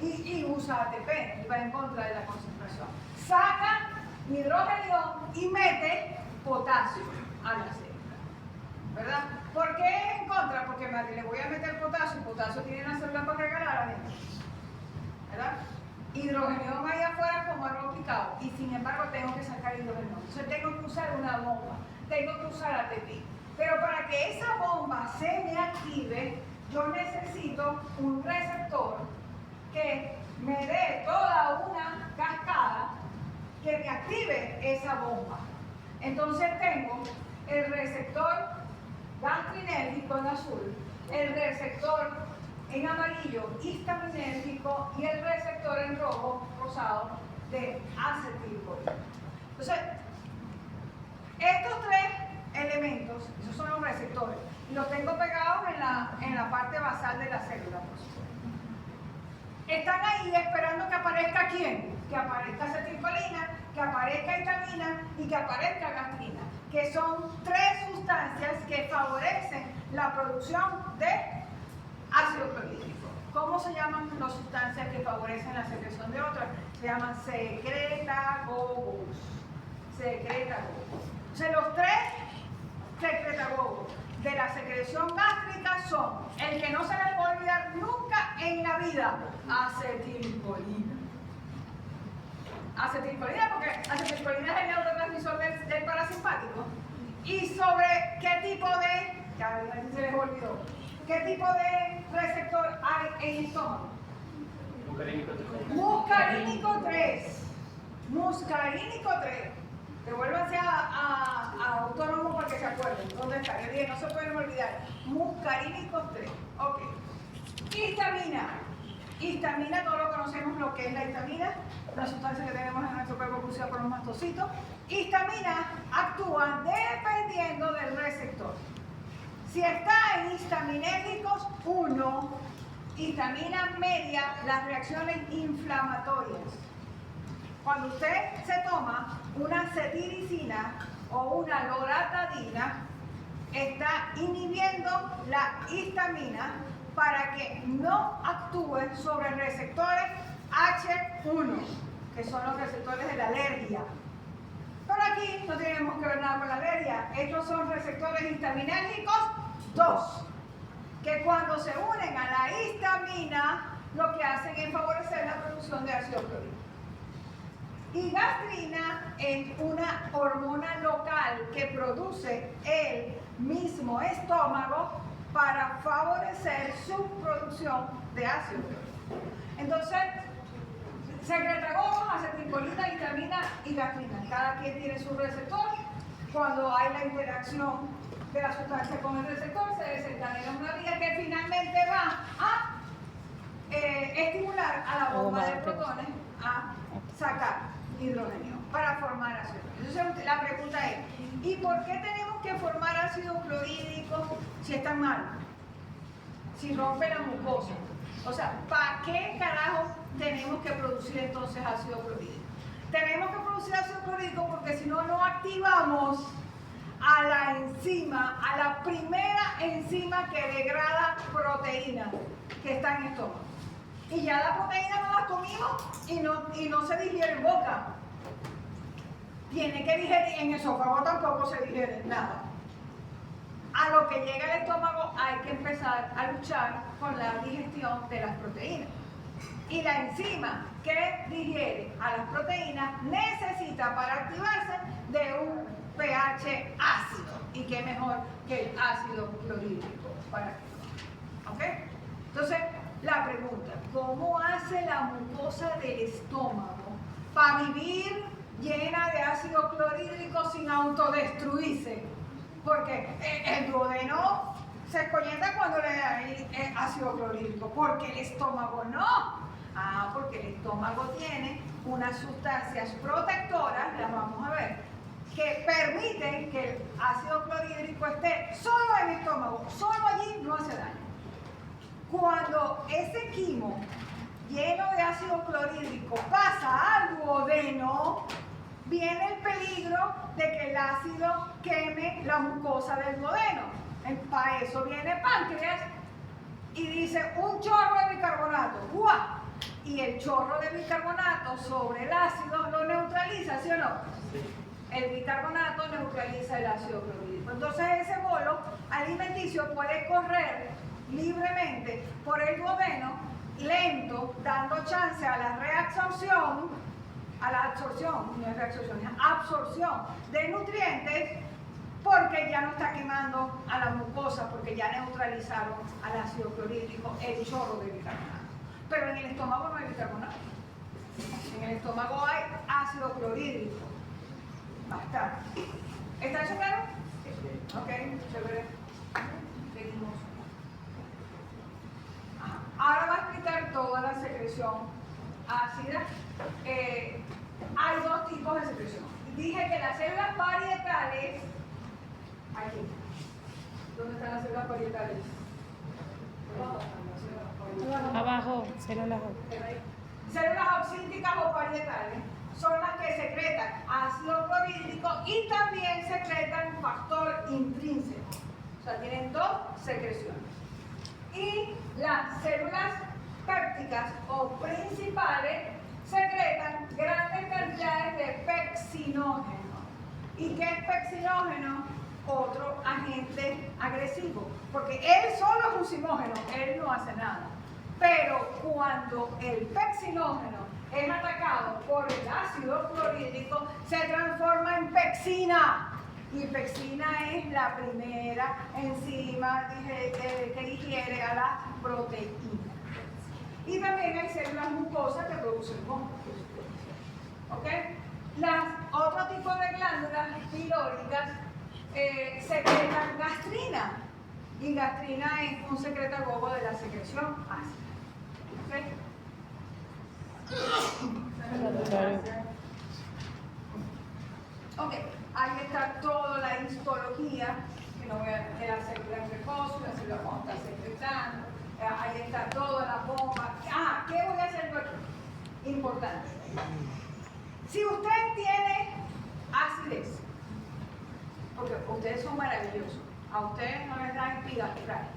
y usa ATP, y va en contra de la concentración. Saca hidrógeno y mete potasio a la célula, ¿verdad? ¿Por qué es en contra? Porque le voy a meter potasio, el potasio tiene una célula para regalar adentro, ¿verdad? Hidrógeno ahí afuera como algo picado y sin embargo tengo que sacar hidrógeno. Entonces tengo que usar una bomba, tengo que usar ATP. Pero para que esa bomba se me active, yo necesito un receptor que me dé toda una cascada que me active esa bomba. Entonces tengo el receptor gastrinérgico en azul, el receptor en amarillo histaminérgico y el receptor en rojo, rosado, de acetilcolina. Entonces, estos tres elementos, esos son los receptores, y los tengo pegados en la parte basal de la célula, por supuesto. Están ahí esperando que aparezca ¿quién? Que aparezca acetilcolina, que aparezca histamina y que aparezca gastrina, que son tres sustancias que favorecen la producción de ácido clorhídrico. ¿Cómo se llaman las sustancias que favorecen la secreción de otras? Se llaman secretagogos. Secretagogos. O sea, los tres secretagogos de la secreción gástrica son el que no se les puede olvidar nunca en la vida: acetilcolina. Acetilcolina, porque acetilcolina es el neurotransmisor del parasimpático. ¿Y sobre qué tipo de, ya se les olvidó, qué tipo de receptor hay en el estómago? Muscarínico 3. Muscarínico 3. Devuélvanse a autónomo para que se acuerden. ¿Dónde está? Yo dije, no se pueden olvidar. Muscarínico 3. Ok. Histamina. Histamina, todos lo conocemos lo que es la histamina, una sustancia que tenemos en nuestro cuerpo producida por los mastocitos. Histamina actúa dependiendo del receptor. Si está en histaminérgicos 1, histamina media las reacciones inflamatorias. Cuando usted se toma una cetiricina o una loratadina, está inhibiendo la histamina para que no actúe sobre receptores H1, que son los receptores de la alergia. Pero aquí no tenemos que ver nada con la alergia. Estos son receptores histaminérgicos 2, que cuando se unen a la histamina, lo que hacen es favorecer la producción de ácido clorhídrico. Y gastrina es una hormona local que produce el mismo estómago para favorecer su producción de ácido clorhídrico. Entonces, secretagogos, acetilcolina, histamina y gastrina. Cada quien tiene su receptor. Cuando hay la interacción de la sustancia con el receptor, se desencadena una vía que finalmente va a estimular a la bomba de protones a sacar hidrógeno para formar ácido. Entonces la pregunta es, ¿y por qué tenemos que formar ácido clorhídrico si es tan malo? Si rompe la mucosa. O sea, ¿para qué carajo tenemos que producir entonces ácido clorhídrico? Tenemos que producir ácido clorhídrico porque si no, no activamos a la enzima, a la primera enzima que degrada proteína que está en el estómago. Y ya la proteína no la comimos y no se digiere en boca. Tiene que digerir, en el esófago tampoco se digiere nada. A lo que llega al estómago hay que empezar a luchar con la digestión de las proteínas. Y la enzima que digiere a las proteínas necesita para activarse de un pH ácido. ¿Y qué mejor que el ácido clorhídrico para activar? ¿Ok? Entonces, la pregunta, ¿cómo hace la mucosa del estómago para vivir llena de ácido clorhídrico sin autodestruirse? Porque el duodeno se escoñeta cuando le da ácido clorhídrico, porque el estómago no. Porque el estómago tiene unas sustancias protectoras, las vamos a ver, que permiten que el ácido clorhídrico esté solo en el estómago, solo allí, no hace daño. Cuando ese quimo lleno de ácido clorhídrico pasa al duodeno, viene el peligro de que el ácido queme la mucosa del duodeno. Para eso viene el páncreas y dice un chorro de bicarbonato. ¡Guau! y el chorro de bicarbonato sobre el ácido lo neutraliza, ¿sí o no? El bicarbonato neutraliza el ácido clorhídrico. Entonces ese bolo alimenticio puede correr libremente por el duodeno, lento, dando chance a la reabsorción, no es reabsorción, es absorción de nutrientes, porque ya no está quemando a la mucosa, porque ya neutralizaron al ácido clorhídrico, el chorro de bicarbonato. Pero en el estómago no hay bicarbonato. En el estómago hay ácido clorhídrico. Bastante. ¿Está eso claro? Ok, chévere. Seguimos. Ahora va a explicar toda la secreción ácida. Hay dos tipos de secreción. Dije que las células parietales, aquí. ¿Dónde están las células parietales? Abajo, células. Células oxínticas o parietales son las que secretan ácido clorhídrico y también secretan factor intrínseco. O sea, tienen dos secreciones. Y las células pépticas o principales secretan grandes cantidades de pexinógeno. ¿Y qué es pexinógeno? Otro agente agresivo, porque él solo es un zimógeno, él no hace nada. Pero cuando el pexinógeno es atacado por el ácido clorhídrico, se transforma en pexina. Y pexina es la primera enzima que digiere a las proteínas. Y también hay células mucosas que producen compuestos. ¿Ok? Otro tipo de glándulas pilóricas secretan gastrina. Y gastrina es un secretagogo de la secreción ácida. Ok, ahí está toda la histología, que no voy a de la célula precoz, la célula cuando está secretando, ahí está toda la bomba. ¿Qué voy a hacer yo aquí? Importante. Si usted tiene acidez, porque ustedes son maravillosos, a ustedes no les da epigastralgia,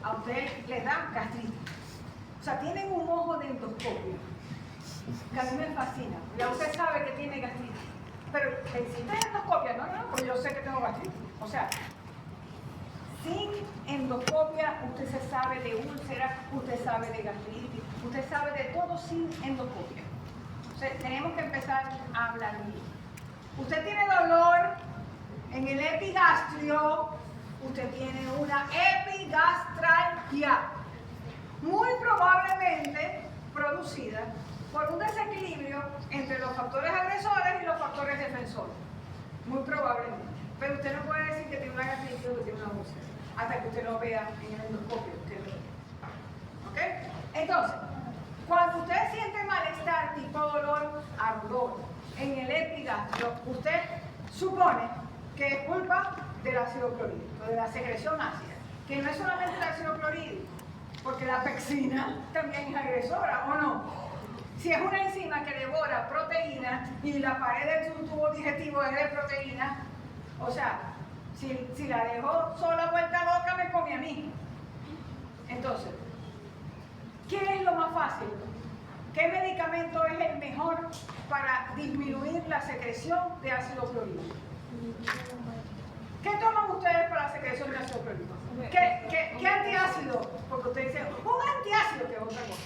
a ustedes les da gastritis. O sea, tienen un ojo de endoscopio, que a mí me fascina. Ya usted sabe que tiene gastritis. Pero, ¿existe endoscopia? No, porque yo sé que tengo gastritis. O sea, sin endoscopia, usted se sabe de úlcera, usted sabe de gastritis, usted sabe de todo sin endoscopia. O sea, tenemos que empezar a hablar bien. Usted tiene dolor en el epigastrio, usted tiene una epigastralgia, muy probablemente producida por un desequilibrio entre los factores agresores y los factores defensores. Muy probablemente. Pero usted no puede decir que tiene una gastritis o que tiene una úlcera hasta que usted lo vea en el endoscopio. ¿Ok? Entonces, cuando usted siente malestar tipo dolor, ardor en el epigastrio, usted supone que es culpa del ácido clorhídrico, de la secreción ácida, que no es solamente el ácido clorhídrico, porque la pexina también es agresora, ¿o no? Si es una enzima que devora proteínas y la pared de su tubo digestivo es de proteínas, o sea, si la dejo sola vuelta a boca, me come a mí. Entonces, ¿qué es lo más fácil? ¿Qué medicamento es el mejor para disminuir la secreción de ácido clorhídrico? ¿Qué toman ustedes para la secreción de ácido clorhídrico? ¿Qué antiácido? Porque ustedes dicen, un antiácido, que es otra cosa.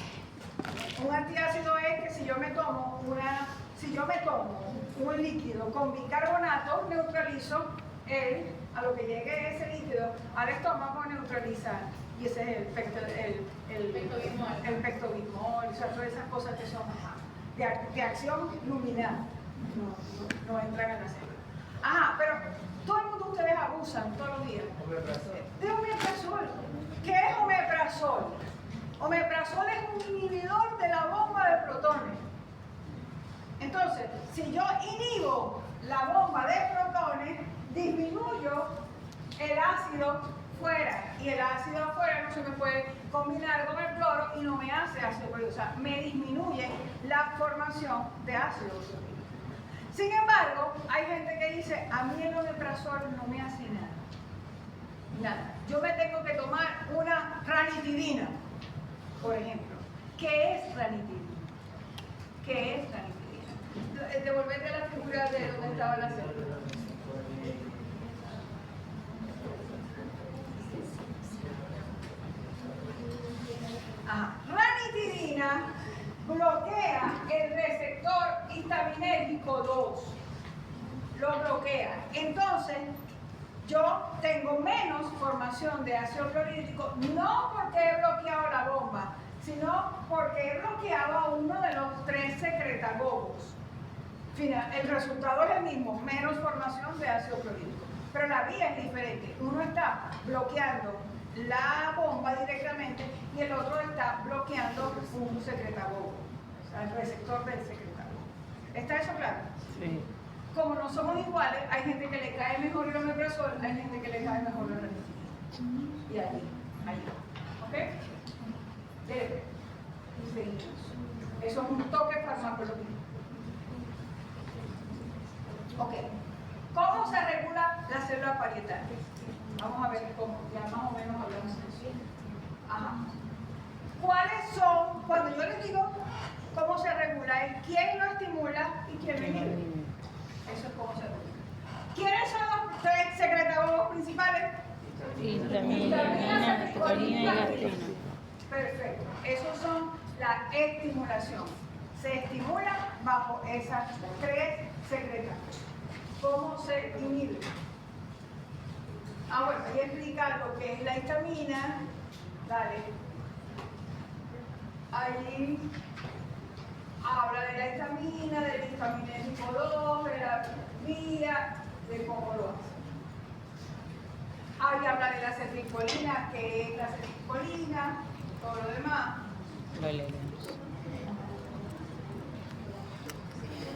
Un antiácido es que si yo me tomo un líquido con bicarbonato, neutralizo a lo que llegue ese líquido al estómago, neutraliza. Y ese es el pectobismol, o sea, todas esas cosas que son de acción luminal. No entran en la célula. Pero todo el mundo de ustedes abusan todos los días de omeprazol. ¿Qué es omeprazol? Omeprazol es un inhibidor de la bomba de protones. Entonces, si yo inhibo la bomba de protones, disminuyo el ácido fuera, y el ácido afuera no se me puede combinar con el cloro y no me hace ácido clorhídrico, o sea, me disminuye la formación de ácido clorhídrico. Sin embargo, hay gente que dice, a mí el omeprazol no me hace nada. Yo me tengo que tomar una ranitidina, por ejemplo. ¿Qué es ranitidina? ¿Qué es la nitidina? Devolverte a la figura de donde estaba la célula. Ranitidina bloquea el receptor histaminérgico 2. Lo bloquea. Entonces, yo tengo menos formación de ácido clorhídrico, no porque he bloqueado la bomba, sino porque he bloqueado a uno de los 3 secretagogos. El resultado es el mismo, menos formación de ácido clorhídrico. Pero la vía es diferente. Uno está bloqueando la bomba directamente y el otro está bloqueando un secretagogo, o sea, el receptor del secretagogo. ¿Está eso claro? Sí. Como no somos iguales, hay gente que le cae mejor el omeprazol, hay gente que le cae mejor la ranitidina. Y ahí. ¿Ok? Debe. Seguimos. Eso es un toque farmacológico. Ok. ¿Cómo se regula la célula parietal? Vamos a ver cómo, ya más o menos hablamos de eso. Ajá. ¿Cuáles son, cuando yo les digo cómo se regula, es quién lo estimula y quién lo inhibe? Eso es cómo se regula. ¿Quiénes son los 3 secretagogos principales? Histamina, acetilcolina y gastrina. Perfecto. Esos son la estimulación. Se estimula bajo esas 3 secretagogos. ¿Cómo se inhibe? Bueno, ahí explica lo que es la histamina. Dale. Allí habla de la histamina, del histaminérgico 2, de la vía, de cómo lo hace. Ahí habla de la acetilcolina, que es la acetilcolina, todo lo demás. Lo leemos.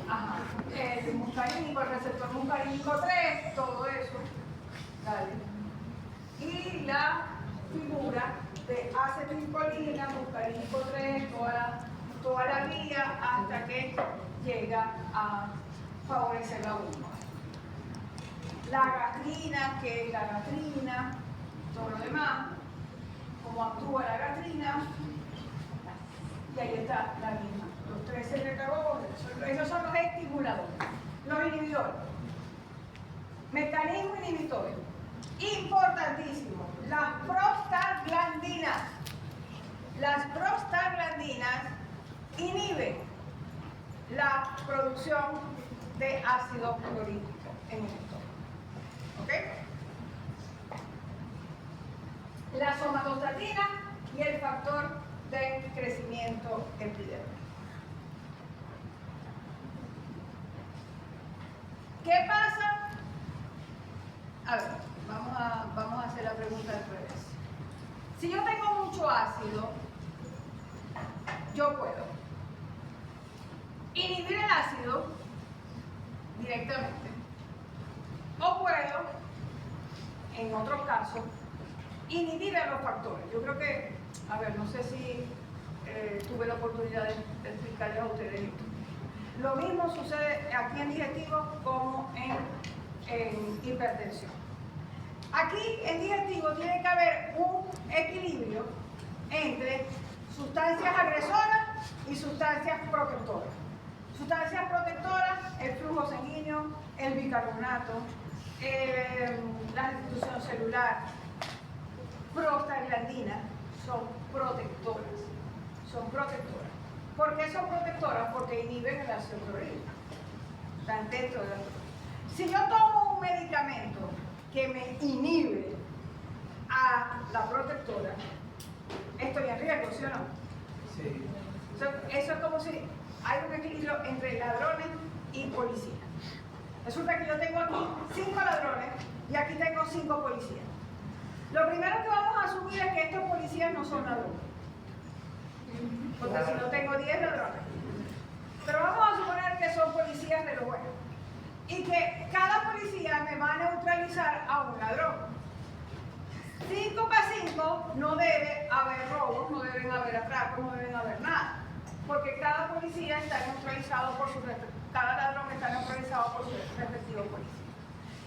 Ajá. El muscarínico, el receptor muscarínico 3, todo eso. Dale. Y la figura de acetilcolina, muscarínico 3, toda la vía hasta que llega a favorecer la bomba. La gastrina, que es la gastrina, todo lo demás, cómo actúa la gastrina, y ahí está la misma. Los 3 secretagogos, esos son los estimuladores. Los inhibidores. Mecanismo inhibitorio. Importantísimo. Las prostaglandinas. Las prostaglandinas inhiben la producción de ácido clorhídrico en el estómago. ¿Ok? La somatostatina y el factor de crecimiento epidérmico. ¿Qué pasa? A ver, vamos a hacer la pregunta al revés. Si yo tengo mucho ácido, yo puedo inhibir el ácido directamente. O puedo, en otros casos, inhibir a los factores. Yo creo que, a ver, no sé si tuve la oportunidad de explicarles a ustedes esto. Lo mismo sucede aquí en digestivo como en hipertensión. Aquí en digestivo tiene que haber un equilibrio entre sustancias agresoras y sustancias protectoras. Sustancias protectoras, el flujo sanguíneo, el bicarbonato, la restitución celular, prostaglandinas, son protectoras. Son protectoras. ¿Por qué son protectoras? Porque inhiben el ácido clorhídrico. Están dentro de la... Si yo tomo un medicamento que me inhibe a la protectora, estoy en riesgo, ¿sí o no? Sí. Eso es como si hay un equilibrio entre ladrones y policías. Resulta que yo tengo aquí 5 ladrones y aquí tengo 5 policías. Lo primero que vamos a asumir es que estos policías no son ladrones. Porque si no tengo 10 ladrones. Pero vamos a suponer que son policías de lo bueno. Y que cada policía me va a neutralizar a un ladrón. 5 para 5 no debe haber robos, no deben haber atracos, no deben haber nada. Porque cada policía está neutralizado por su cada ladrón está neutralizado por su respectivo policía.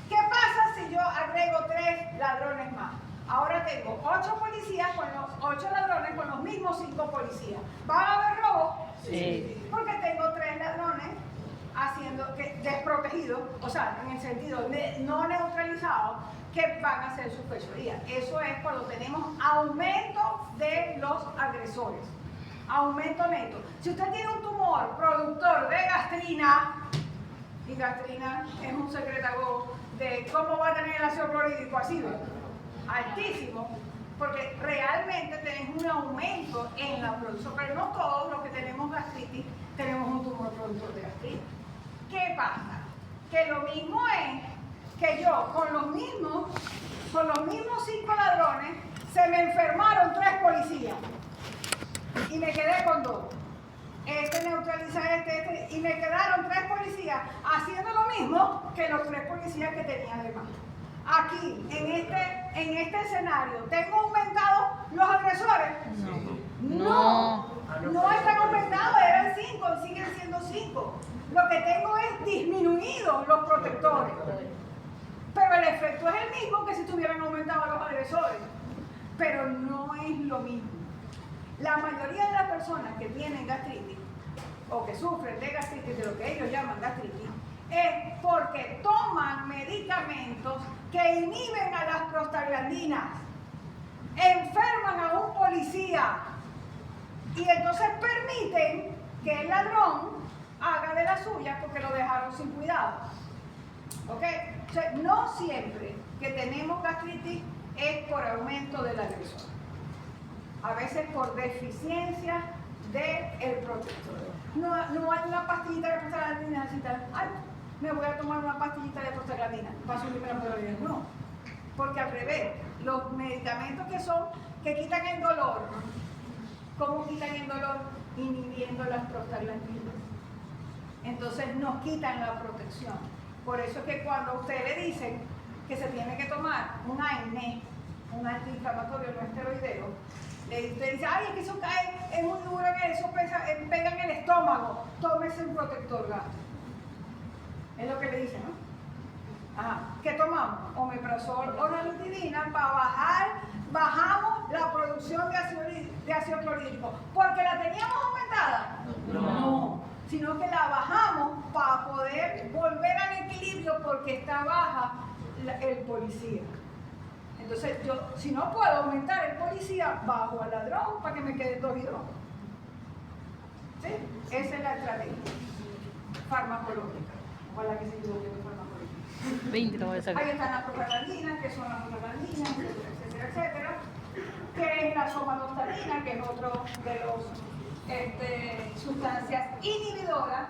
¿Qué pasa si yo agrego 3 ladrones más? Ahora tengo 8 policías con los 8 ladrones con los mismos 5 policías. ¿Va a haber robo? Sí. Porque tengo 3 ladrones desprotegidos, o sea, en el sentido no neutralizados, que van a hacer su fechoría. Eso es cuando tenemos aumento de los agresores. Aumento neto. Si usted tiene un tumor productor de gastrina, y gastrina es un secretario de cómo va a tener el ácido clorhídrico así, altísimo, porque realmente tenemos un aumento en la producción, pero no todos los que tenemos gastritis tenemos un tumor productor de gastrina. ¿Qué pasa? Que lo mismo es que yo con los mismos 5 ladrones se me enfermaron 3 policías y me quedé con 2. Este neutraliza y me quedaron 3 policías haciendo lo mismo que los 3 policías que tenía además. Aquí, en este escenario, ¿tengo aumentados los agresores? No están aumentados, eran 5, siguen siendo 5. Lo que tengo es disminuido los protectores. Pero el efecto es el mismo que si tuvieran aumentado los agresores. Pero no es lo mismo. La mayoría de las personas que tienen gastritis o que sufren de gastritis, de lo que ellos llaman gastritis, es porque toman medicamentos que inhiben a las prostaglandinas, enferman a un policía y entonces permiten que el ladrón haga de las suyas porque lo dejaron sin cuidado. ¿Ok? O sea, no siempre que tenemos gastritis es por aumento del agresor. A veces por deficiencia del protector. No hay una pastillita de prostaglandina necesita. Ay, me voy a tomar una pastillita de prostaglandina para subirme la protaglandina. No, porque al revés, los medicamentos que quitan el dolor, ¿cómo quitan el dolor? Inhibiendo las prostaglandinas. Entonces nos quitan la protección. Por eso es que cuando a usted le dicen que se tiene que tomar un AINE, un antiinflamatorio no esteroideo, usted dice, ay, es que eso cae, es muy duro, eso pega en el estómago, tómese un protector gástrico. Es lo que le dicen, ¿no? Ajá. ¿Qué tomamos? Omeprazol o ranitidina para bajamos la producción de ácido clorhídrico. ¿Porque la teníamos aumentada? No. Sino que la bajamos para poder volver al equilibrio porque está baja el policía. Entonces, yo, si no puedo aumentar el policía, bajo al ladrón para que me quede 2 hidrógenos. ¿Sí? Esa es la estrategia farmacológica. Ojalá que se equivoque de farmacológica. 20 lo voy a sacar. Ahí están las prostaglandinas, que son las prostaglandinas, etcétera, etcétera. Que es la somatostarina, que es otro de los sustancias inhibidoras.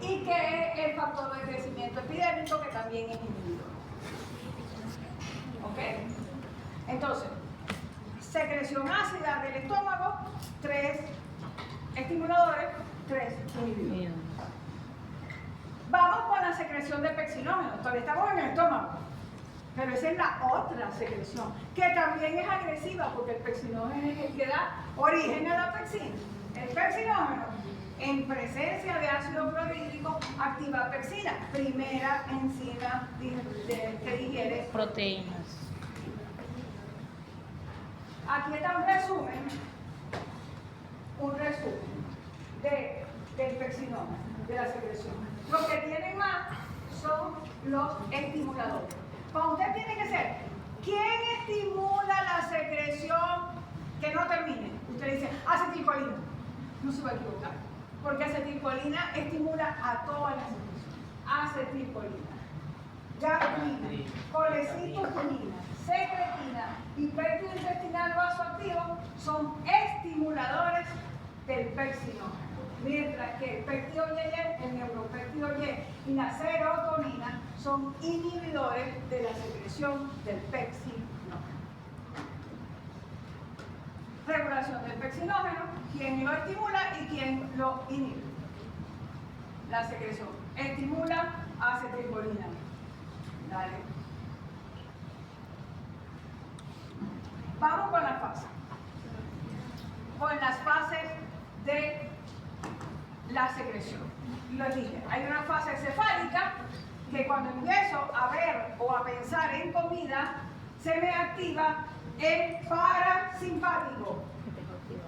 Y que es el factor de crecimiento epidémico, que también es inhibidor. ¿Ok? Entonces, secreción ácida del estómago, 3 estimuladores, 3 inhibidores. Vamos con la secreción de pexinógeno. Todavía estamos en el estómago, pero esa es la otra secreción, que también es agresiva, porque el pexinógeno es el que da origen a la pexina. El pexinógeno, en presencia de ácido clorhídrico, activa pexina, primera enzima que digiere proteínas. Aquí está un resumen del pexinógeno, de la secreción. Los que tienen más son los estimuladores. Cuando usted tiene que ser, ¿quién estimula la secreción que no termine? Usted dice, acetilcolina. No se va a equivocar, porque acetilcolina estimula a todas las secreciones. Acetilcolina, gastrina, colecitoquinina, secretina y péptido intestinal vasoactivo son estimuladores del pexinógeno. Mientras que el péptido Y, el neuropéptido Y y la serotonina son inhibidores de la secreción del pexinógeno. Regulación del pexinógeno, quién lo estimula y quién lo inhibe. La secreción estimula acetilcolina. Dale. Vamos con las fases. Con las fases de la secreción. Les dije, hay una fase cefálica que cuando empiezo a ver o a pensar en comida, se me activa el parasimpático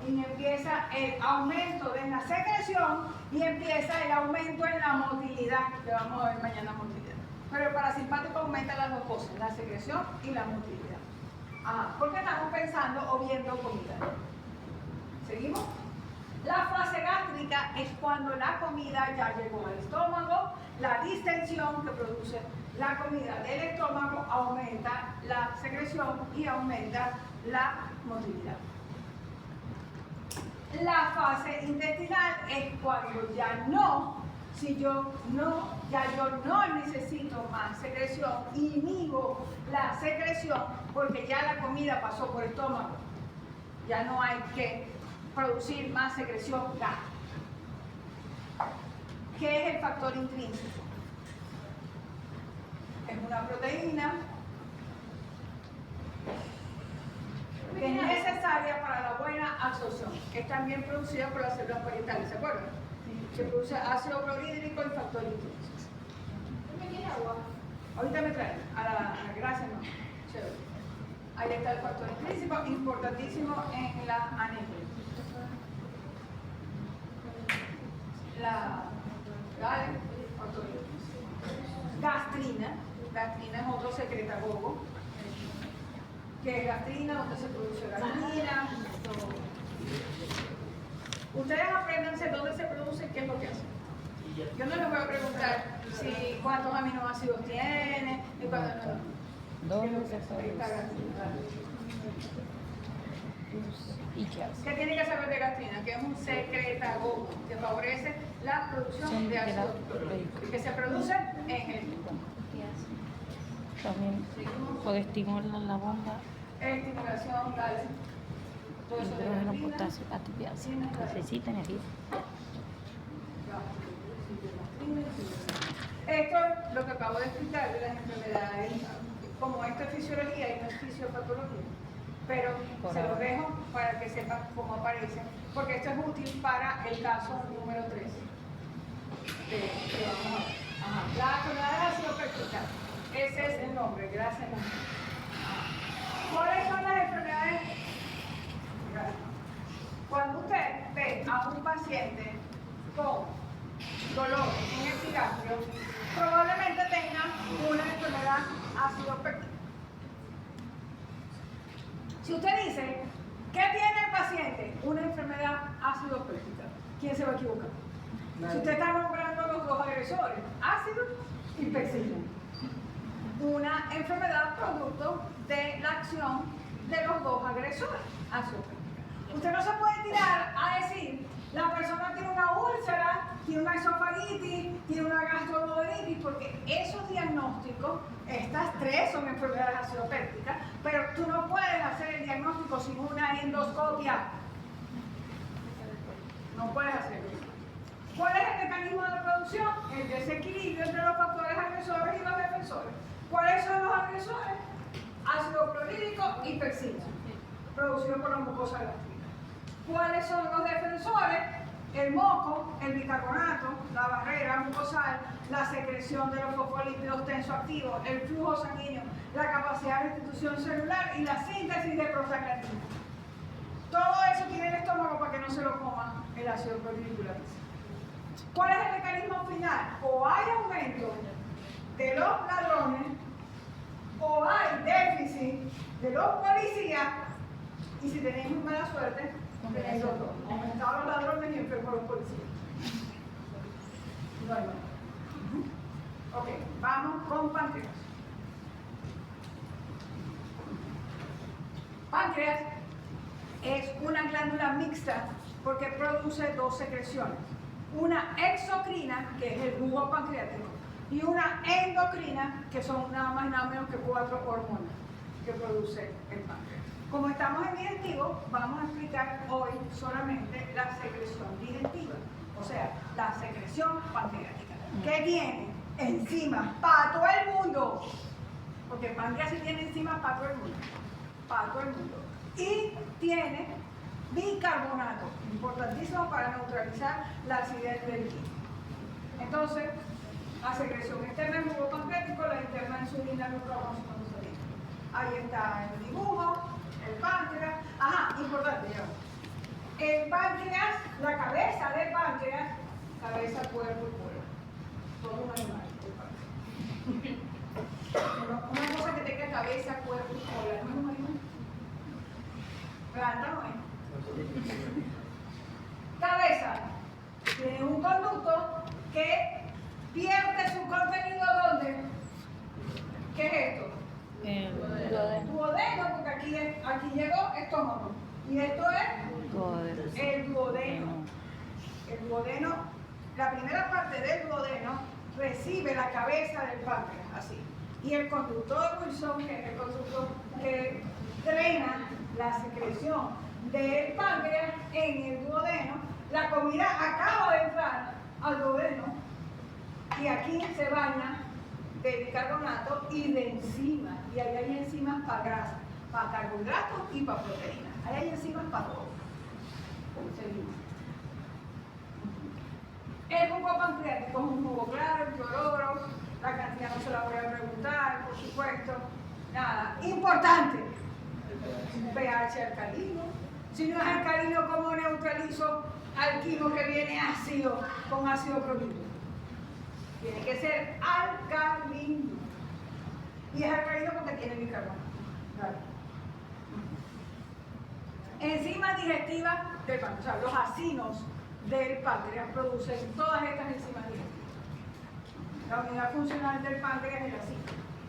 y empieza el aumento de la secreción y empieza el aumento en la motilidad, que vamos a ver mañana motilidad. Pero el parasimpático aumenta las dos cosas, la secreción y la motilidad. Porque estamos pensando o viendo comida. ¿Seguimos? La fase gástrica es cuando la comida ya llegó al estómago, la distensión que produce la comida del estómago aumenta la secreción y aumenta la motilidad. La fase intestinal es cuando ya yo no necesito más secreción, inhibo la secreción porque ya la comida pasó por el estómago. Ya no hay que producir más secreción gástrica. ¿Qué es el factor intrínseco? Es una proteína que es necesaria para la buena absorción. Es también producida por las células parietales, ¿se acuerdan? Que produce ácido clorhídrico y factor intrínseco. ¿Me quiere agua? Ahorita me traen, a la grasa no. Chévere. Ahí está el factor intrínseco, importantísimo en la anemia. Factor intrínseco. Gastrina es otro secretagogo. ¿Qué es gastrina? ¿Dónde se produce gastrina? Ustedes apréndanse dónde se produce y qué es lo que hace. Yo no les voy a preguntar cuántos aminoácidos tiene y cuántos no. ¿Dónde se produce? ¿Y qué hace? ¿Qué tiene que saber de gastrina? Que es un secretagogo que favorece la producción de ácido clorhídrico y que se produce en el estómago. También puede estimular la bomba. Estimulación, dale. Todo eso de Hidrógeno, gastrina. potasio, ATP, necesita energía. Esto es lo que acabo de explicar de las enfermedades. Como esto es fisiología y no es fisiopatología, pero se los dejo para que sepan cómo aparecen, porque esto es útil para el caso número 3. Que vamos a ver. La enfermedad de ácido péptica. Ese es el nombre, gracias. ¿Cuáles son las enfermedades? Cuando usted ve a un paciente con dolor en el epigastrio, probablemente tenga una enfermedad ácido péptica. Si usted dice, ¿qué tiene el paciente? Una enfermedad ácido péptica. ¿Quién se va a equivocar? Si usted está nombrando los dos agresores, ácido y pepsina. Una enfermedad producto de la acción de los dos agresores, ácido péptica. Usted no se puede tirar a decir, la persona tiene una úlcera, tiene una esofagitis, tiene una gastroenteritis, porque esos diagnósticos, estas tres son enfermedades ácido-pépticas, pero tú no puedes hacer el diagnóstico sin una endoscopia. No puedes hacerlo. ¿Cuál es el mecanismo de producción? El desequilibrio entre los factores agresores y los defensores. ¿Cuáles son los agresores? Ácido clorhídrico y pepsina, producido por la mucosa gástrica. ¿Cuáles son los defensores? El moco, el bicarbonato, la barrera mucosal, la secreción de los fosfolípidos tensoactivos, el flujo sanguíneo, la capacidad de restitución celular y la síntesis de prostaglandina. Todo eso tiene el estómago para que no se lo coma el ácido clorhídrico y la pepsina. ¿Cuál es el mecanismo final? O hay aumento de los ladrones, o hay déficit de los policías, y si tenéis muy mala suerte, tenéis los dos, aumentados los ladrones y enfermos los policías. No hay más. Ok, vamos con páncreas. Páncreas es una glándula mixta porque produce dos secreciones. Una exocrina, que es el jugo pancreático, y una endocrina, que son nada más y nada menos que 4 hormonas que produce el páncreas. Como estamos en digestivo, vamos a explicar hoy solamente la secreción digestiva, o sea, la secreción pancreática, que tiene enzimas para todo el mundo, porque el páncreas sí tiene enzimas para todo el mundo, y tiene bicarbonato, importantísimo para neutralizar la acidez del líquido. Entonces, La secreción externa del jugo pancreático, la interna en su linda glucosa. Ahí está el dibujo, el páncreas. Ajá, importante ya. El páncreas, la cabeza del páncreas, cabeza, cuerpo y cola. Todo un animal, el páncreas. Una cosa que tenga cabeza, cuerpo y cola, ¿no es un animal? Planta no es. Cabeza tiene un conducto que pierde su contenido ¿dónde? ¿Qué es esto? Duodeno, porque aquí llegó estómago. Y esto es el duodeno. El duodeno, la primera parte del duodeno recibe la cabeza del páncreas, así. Y el conducto de Wilson, que es el conducto que drena la secreción del páncreas en el duodeno, la comida acaba de entrar al duodeno y aquí se baña de bicarbonato y de enzimas. Y ahí hay enzimas para grasa, para carbohidratos y para proteínas. Ahí hay enzimas para todo. Seguimos. El jugo pancreático es un jugo claro, incoloro. La cantidad no se la voy a preguntar, por supuesto. Nada. Importante. pH alcalino. Si no es alcalino, ¿cómo neutralizo alquino que viene ácido con ácido clorhídrico? Tiene que ser alcalino. Y es alcalino porque tiene bicarbonato. Vale. Enzimas digestivas del páncreas. O sea, los acinos del páncreas producen todas estas enzimas digestivas. La unidad funcional del páncreas es el acino,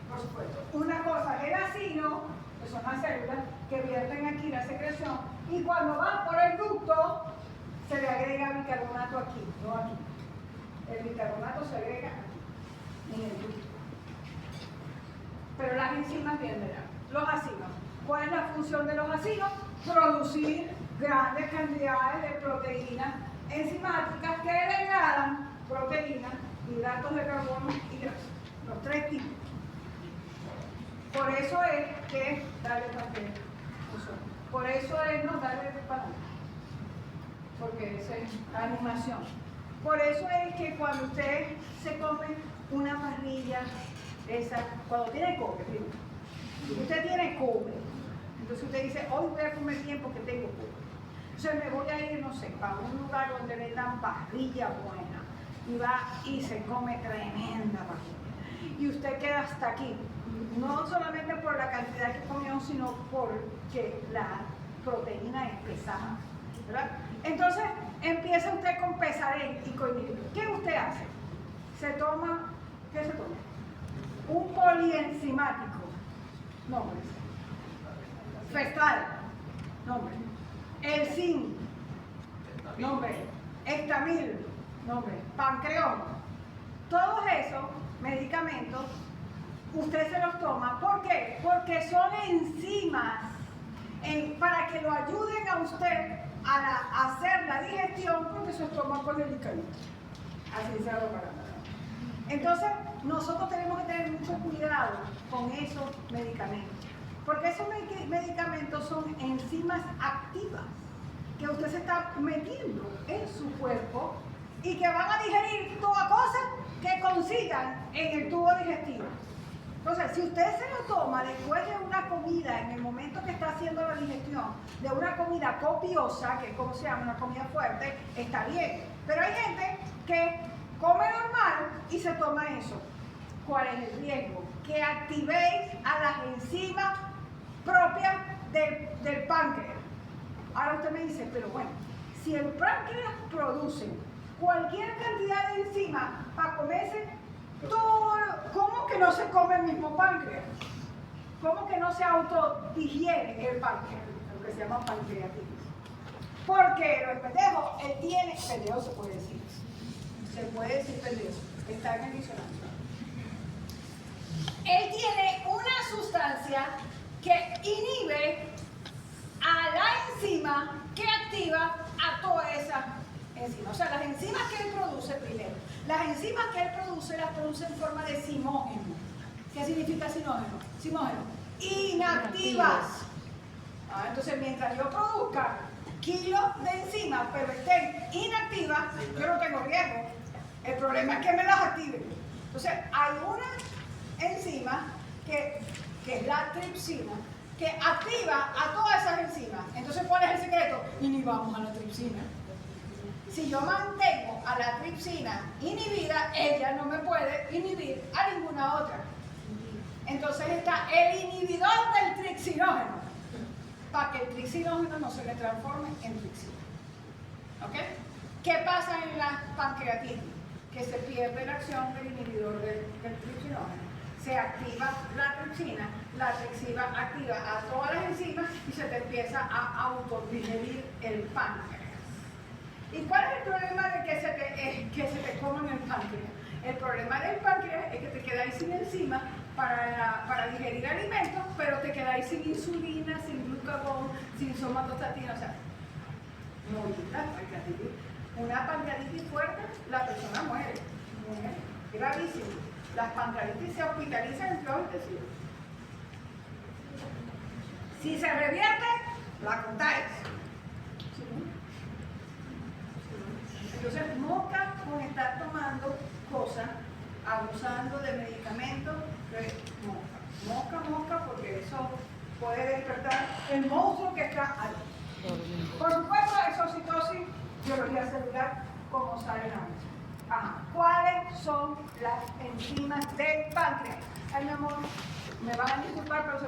por supuesto. Una cosa es el acino, que son las células que vierten aquí la secreción, y cuando van por el ducto, se le agrega bicarbonato aquí, no aquí. El bicarbonato se agrega aquí, en el ducto. Pero las enzimas vienen de acá. Los acinos. ¿Cuál es la función de los acinos? Producir grandes cantidades de proteínas enzimáticas que degradan proteínas, hidratos de carbono y grasa. Los tres tipos. Por eso es que darle papel. Por eso es no darle papel. Porque esa es la animación. Por eso es que cuando usted se come una parrilla, esa, cuando tiene cobre, usted tiene cobre. Entonces usted dice, hoy voy a comer bien porque tengo cobre. Entonces me voy a ir, no sé, para un lugar donde vendan parrilla buena. Y va y se come tremenda parrilla. Y usted queda hasta aquí. No solamente por la cantidad que comió, sino porque la proteína es pesada. ¿Verdad? Entonces empieza usted con pesadez y con... ¿Qué usted hace? Se toma, ¿qué se toma? Un polienzimático. Nombre. Festal. Nombre. El zinc. Nombre. Estamil. Nombre. Pancreón. Todos esos medicamentos usted se los toma. ¿Por qué? Porque son enzimas para que lo ayuden a usted a hacer la digestión, porque su estómago es delicadito. Así se lo para. Entonces, nosotros tenemos que tener mucho cuidado con esos medicamentos. Porque esos medicamentos son enzimas activas que usted se está metiendo en su cuerpo y que van a digerir toda cosa que consigan en el tubo digestivo. Entonces, si usted se lo toma después de una comida, en el momento que está haciendo la digestión, de una comida copiosa, que es como se llama, una comida fuerte, está bien. Pero hay gente que come normal y se toma eso. ¿Cuál es el riesgo? Que activéis a las enzimas propias del páncreas. Ahora usted me dice, pero bueno, si el páncreas produce cualquier cantidad de enzimas para comerse todo, ¿cómo que no se come el mismo páncreas? ¿Cómo que no se autodigiere el páncreas? Lo que se llama pancreatitis. Porque el pendejo, él tiene, pendejo se puede decir. Se puede decir pendejo, está en el diccionario. Él tiene una sustancia que inhibe a la enzima que activa a toda esa enzima. O sea, las enzimas que él produce primero. Las enzimas que él produce las produce en forma de simógeno. ¿Qué significa simógeno? Simógeno. Inactivas. Entonces, mientras yo produzca kilos de enzimas, pero estén inactivas, yo no tengo riesgo. El problema es que me las active. Entonces, hay una enzima que es la tripsina, que activa a todas esas enzimas. Entonces, ¿cuál es el secreto? Inhibamos a la tripsina. Si yo mantengo a la tripsina inhibida, ella no me puede inhibir a ninguna otra. Entonces está el inhibidor del tripsinógeno, para que el tripsinógeno no se le transforme en tripsina. ¿Ok? ¿Qué pasa en la pancreatitis? Que se pierde la acción del inhibidor del tripsinógeno. Se activa la tripsina activa a todas las enzimas y se te empieza a autodigerir el páncreas. ¿Y cuál es el problema de que se te coman el páncreas? El problema del páncreas es que te quedáis sin enzima para digerir alimentos, pero te quedáis sin insulina, sin glucagón, sin somatostatina, o sea, morirá pancreatitis. Una pancreatitis fuerte, la persona muere. Gravísimo. Las pancreatitis se hospitalizan en flor intestino. Si se revierte, la contáis. Entonces, mosca con estar tomando cosas, abusando de medicamentos, mosca, porque eso puede despertar el monstruo que está ahí. Por supuesto, exocitosis, biología celular, como sale la noche. ¿Cuáles son las enzimas del páncreas? Ay, mi amor, me van a disculpar, pero